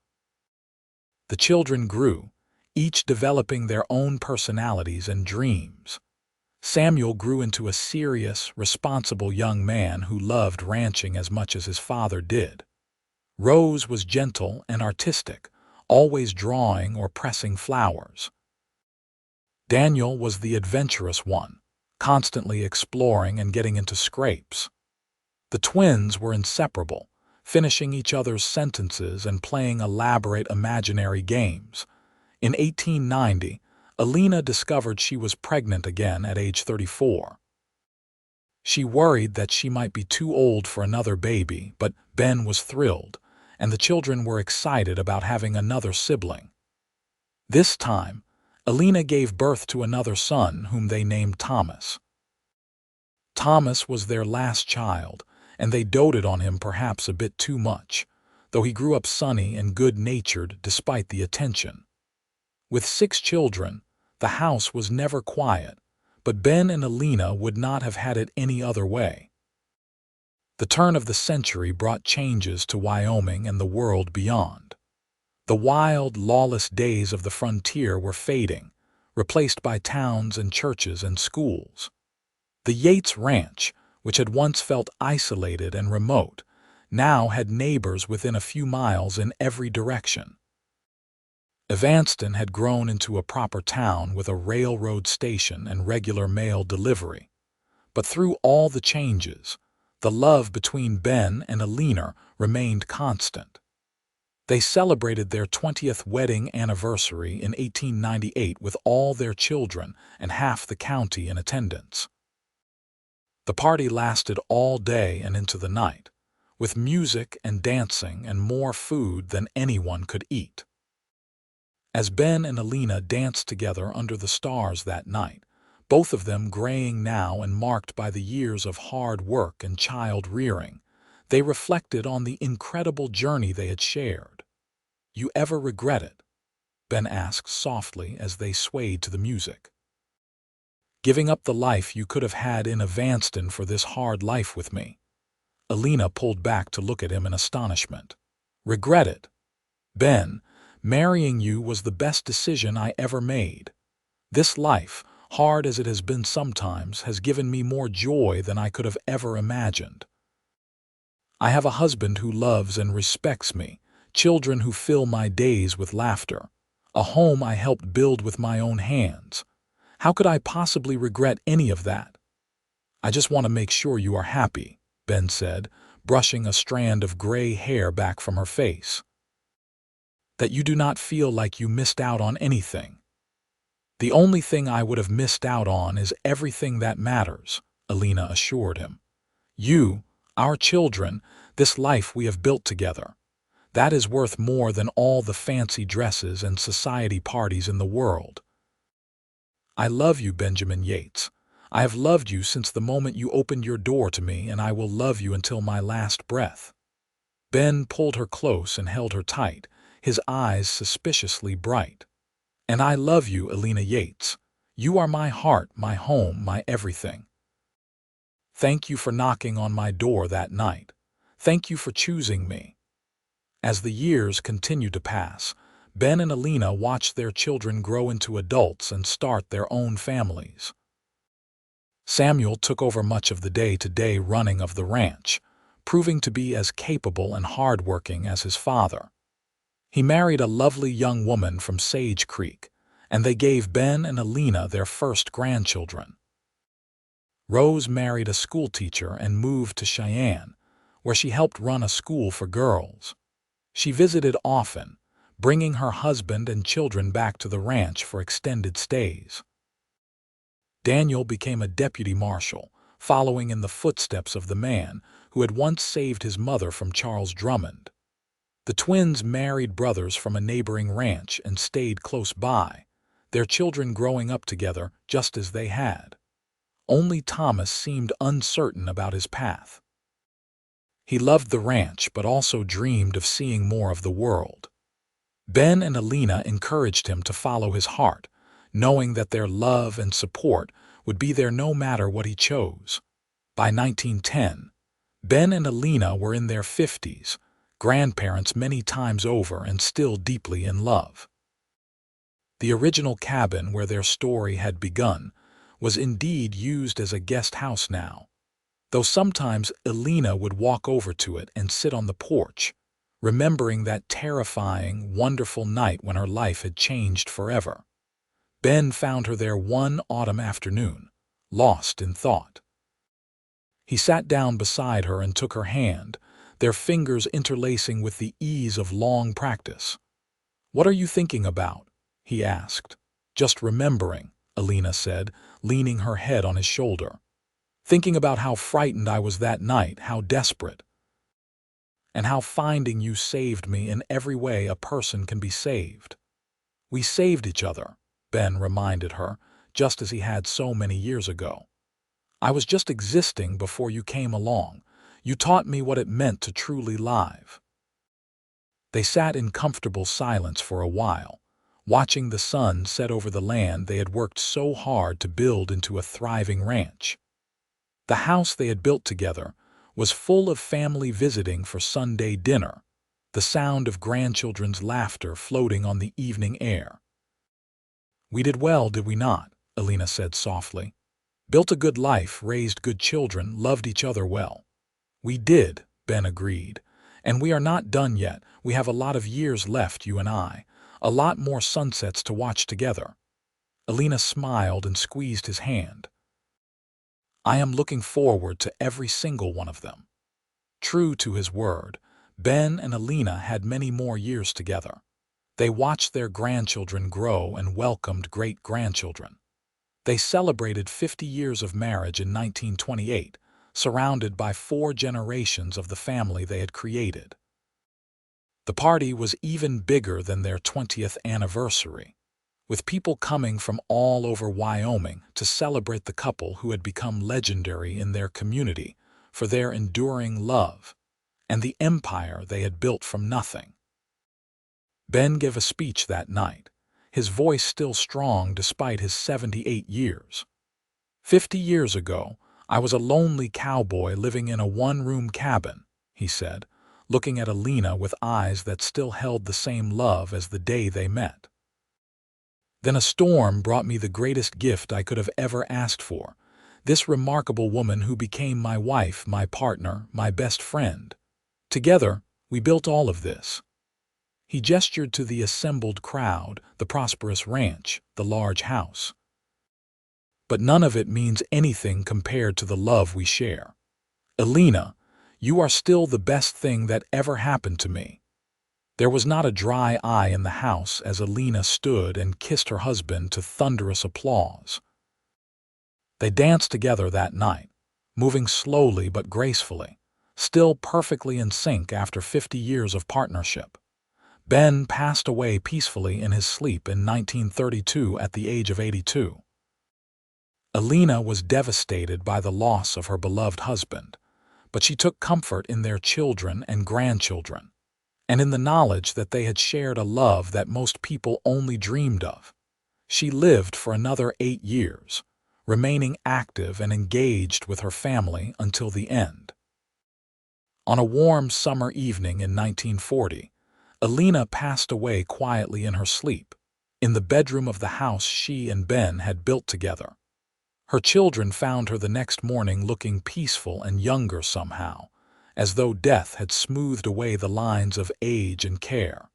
The children grew, each developing their own personalities and dreams. Samuel grew into a serious, responsible young man who loved ranching as much as his father did. Rose was gentle and artistic, always drawing or pressing flowers. Daniel was the adventurous one, constantly exploring and getting into scrapes. The twins were inseparable, finishing each other's sentences and playing elaborate imaginary games. In 1890, Elena discovered she was pregnant again at age 34. She worried that she might be too old for another baby, but Ben was thrilled, and the children were excited about having another sibling. This time, Elena gave birth to another son whom they named Thomas. Thomas was their last child, and they doted on him perhaps a bit too much, though he grew up sunny and good-natured despite the attention. With 6 children, the house was never quiet, but Ben and Elena would not have had it any other way. The turn of the century brought changes to Wyoming and the world beyond. The wild, lawless days of the frontier were fading, replaced by towns and churches and schools. The Yates Ranch, which had once felt isolated and remote, now had neighbors within a few miles in every direction. Evanston had grown into a proper town with a railroad station and regular mail delivery. But through all the changes, the love between Ben and Elena remained constant. They celebrated their 20th wedding anniversary in 1898 with all their children and half the county in attendance. The party lasted all day and into the night, with music and dancing and more food than anyone could eat. As Ben and Elena danced together under the stars that night, both of them graying now and marked by the years of hard work and child-rearing, they reflected on the incredible journey they had shared. "You ever regret it?" Ben asked softly as they swayed to the music. "Giving up the life you could have had in Evanston for this hard life with me?" Elena pulled back to look at him in astonishment. "Regret it? Ben, marrying you was the best decision I ever made. This life, hard as it has been sometimes, has given me more joy than I could have ever imagined. I have a husband who loves and respects me, children who fill my days with laughter, a home I helped build with my own hands. How could I possibly regret any of that?" "I just want to make sure you are happy," Ben said, brushing a strand of gray hair back from her face. "That you do not feel like you missed out on anything." "The only thing I would have missed out on is everything that matters," Elena assured him. "You, our children, this life we have built together. That is worth more than all the fancy dresses and society parties in the world." "I love you, Benjamin Yates. I have loved you since the moment you opened your door to me, and I will love you until my last breath." Ben pulled her close and held her tight, his eyes suspiciously bright. "And I love you, Elena Yates. You are my heart, my home, my everything. Thank you for knocking on my door that night. Thank you for choosing me." As the years continued to pass, Ben and Elena watched their children grow into adults and start their own families. Samuel took over much of the day-to-day running of the ranch, proving to be as capable and hard-working as his father. He married a lovely young woman from Sage Creek, and they gave Ben and Elena their first grandchildren. Rose married a schoolteacher and moved to Cheyenne, where she helped run a school for girls. She visited often, bringing her husband and children back to the ranch for extended stays. Daniel became a deputy marshal, following in the footsteps of the man who had once saved his mother from Charles Drummond. The twins married brothers from a neighboring ranch and stayed close by, their children growing up together just as they had. Only Thomas seemed uncertain about his path. He loved the ranch but also dreamed of seeing more of the world. Ben and Elena encouraged him to follow his heart, knowing that their love and support would be there no matter what he chose. By 1910, Ben and Elena were in their 50s, grandparents many times over and still deeply in love. The original cabin where their story had begun was indeed used as a guest house now, though sometimes Elena would walk over to it and sit on the porch, remembering that terrifying, wonderful night when her life had changed forever. Ben found her there one autumn afternoon, lost in thought. He sat down beside her and took her hand, their fingers interlacing with the ease of long practice. "What are you thinking about?" he asked. "Just remembering," Elena said, leaning her head on his shoulder. "Thinking about how frightened I was that night, how desperate. And how finding you saved me in every way a person can be saved." "We saved each other," Ben reminded her, just as he had so many years ago. "I was just existing before you came along. You taught me what it meant to truly live." They sat in comfortable silence for a while, watching the sun set over the land they had worked so hard to build into a thriving ranch. The house they had built together was full of family visiting for Sunday dinner, the sound of grandchildren's laughter floating on the evening air. "We did well, did we not?" Elena said softly. "Built a good life, raised good children, loved each other well." "We did," Ben agreed. "And we are not done yet. We have a lot of years left, you and I. A lot more sunsets to watch together." Elena smiled and squeezed his hand. "I am looking forward to every single one of them." True to his word, Ben and Elena had many more years together. They watched their grandchildren grow and welcomed great-grandchildren. They celebrated 50 years of marriage in 1928, surrounded by 4 generations of the family they had created. The party was even bigger than their 20th anniversary, with people coming from all over Wyoming to celebrate the couple who had become legendary in their community for their enduring love and the empire they had built from nothing. Ben gave a speech that night, his voice still strong despite his 78 years. 50 years ago, I was a lonely cowboy living in a one-room cabin, he said, looking at Elena with eyes that still held the same love as the day they met. Then a storm brought me the greatest gift I could have ever asked for, this remarkable woman who became my wife, my partner, my best friend. Together, we built all of this. He gestured to the assembled crowd, the prosperous ranch, the large house. But none of it means anything compared to the love we share. Elena, you are still the best thing that ever happened to me. There was not a dry eye in the house as Elena stood and kissed her husband to thunderous applause. They danced together that night, moving slowly but gracefully, still perfectly in sync after 50 years of partnership. Ben passed away peacefully in his sleep in 1932 at the age of 82. Elena was devastated by the loss of her beloved husband, but she took comfort in their children and grandchildren, and in the knowledge that they had shared a love that most people only dreamed of. She lived for another 8 years, remaining active and engaged with her family until the end. On a warm summer evening in 1940, Elena passed away quietly in her sleep, in the bedroom of the house she and Ben had built together. Her children found her the next morning looking peaceful and younger somehow, as though death had smoothed away the lines of age and care.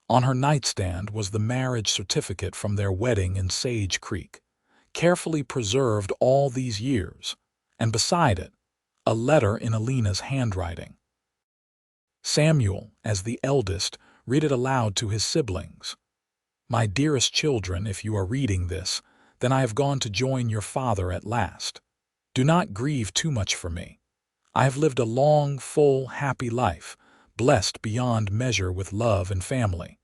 On her nightstand was the marriage certificate from their wedding in Sage Creek, carefully preserved all these years, and beside it, a letter in Elena's handwriting. Samuel, as the eldest, read it aloud to his siblings. "My dearest children, if you are reading this, then I have gone to join your father at last. Do not grieve too much for me. I have lived a long, full, happy life, blessed beyond measure with love and family.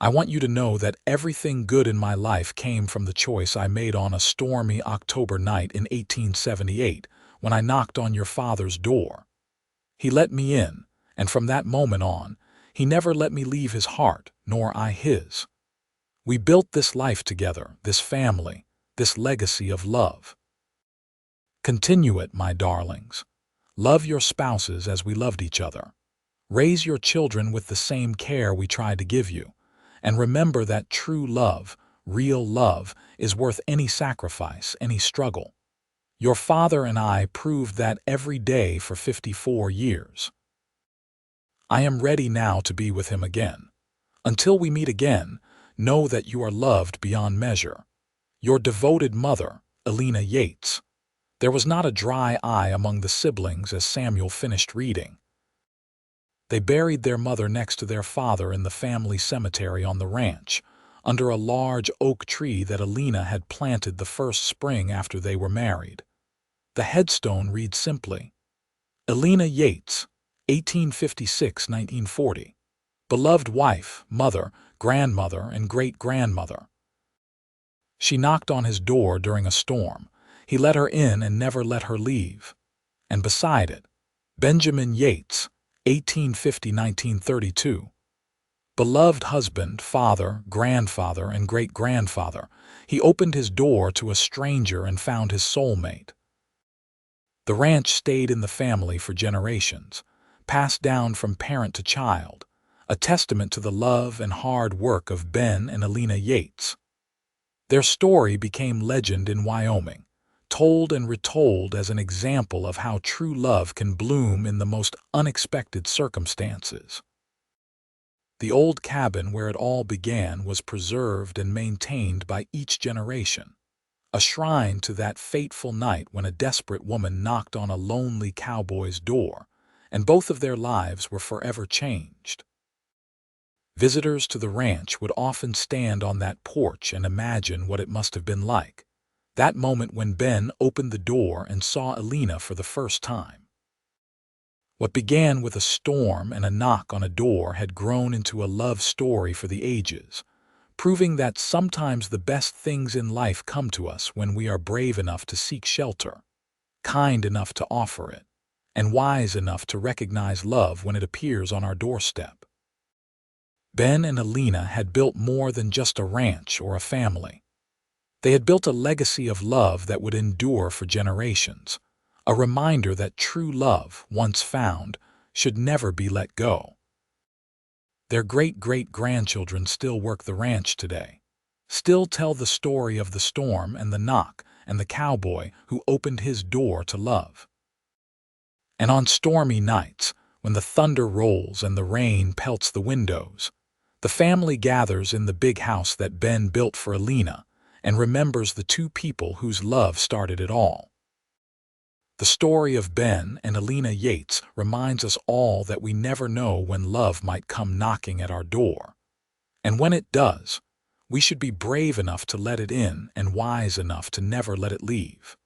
I want you to know that everything good in my life came from the choice I made on a stormy October night in 1878 when I knocked on your father's door. He let me in, and from that moment on, he never let me leave his heart, nor I his. We built this life together, this family, this legacy of love. Continue it, my darlings. Love your spouses as we loved each other. Raise your children with the same care we tried to give you, and remember that true love, real love, is worth any sacrifice, any struggle. Your father and I proved that every day for 54 years. I am ready now to be with him again. Until we meet again, know that you are loved beyond measure. Your devoted mother, Elena Yates." There was not a dry eye among the siblings as Samuel finished reading. They buried their mother next to their father in the family cemetery on the ranch, under a large oak tree that Elena had planted the first spring after they were married. The headstone reads simply, "Elena Yates, 1856–1940. Beloved wife, mother, grandmother, and great-grandmother." She knocked on his door during a storm. He let her in and never let her leave. And beside it, Benjamin Yates, 1850–1932. Beloved husband, father, grandfather, and great-grandfather, he opened his door to a stranger and found his soulmate. The ranch stayed in the family for generations, passed down from parent to child, a testament to the love and hard work of Ben and Elena Yates. Their story became legend in Wyoming, told and retold as an example of how true love can bloom in the most unexpected circumstances. The old cabin where it all began was preserved and maintained by each generation, a shrine to that fateful night when a desperate woman knocked on a lonely cowboy's door and both of their lives were forever changed. Visitors to the ranch would often stand on that porch and imagine what it must have been like, that moment when Ben opened the door and saw Elena for the first time. What began with a storm and a knock on a door had grown into a love story for the ages, proving that sometimes the best things in life come to us when we are brave enough to seek shelter, kind enough to offer it, and wise enough to recognize love when it appears on our doorstep. Ben and Elena had built more than just a ranch or a family. They had built a legacy of love that would endure for generations, a reminder that true love, once found, should never be let go. Their great-great-grandchildren still work the ranch today, still tell the story of the storm and the knock and the cowboy who opened his door to love. And on stormy nights, when the thunder rolls and the rain pelts the windows, the family gathers in the big house that Ben built for Elena and remembers the two people whose love started it all. The story of Ben and Elena Yates reminds us all that we never know when love might come knocking at our door. And when it does, we should be brave enough to let it in and wise enough to never let it leave.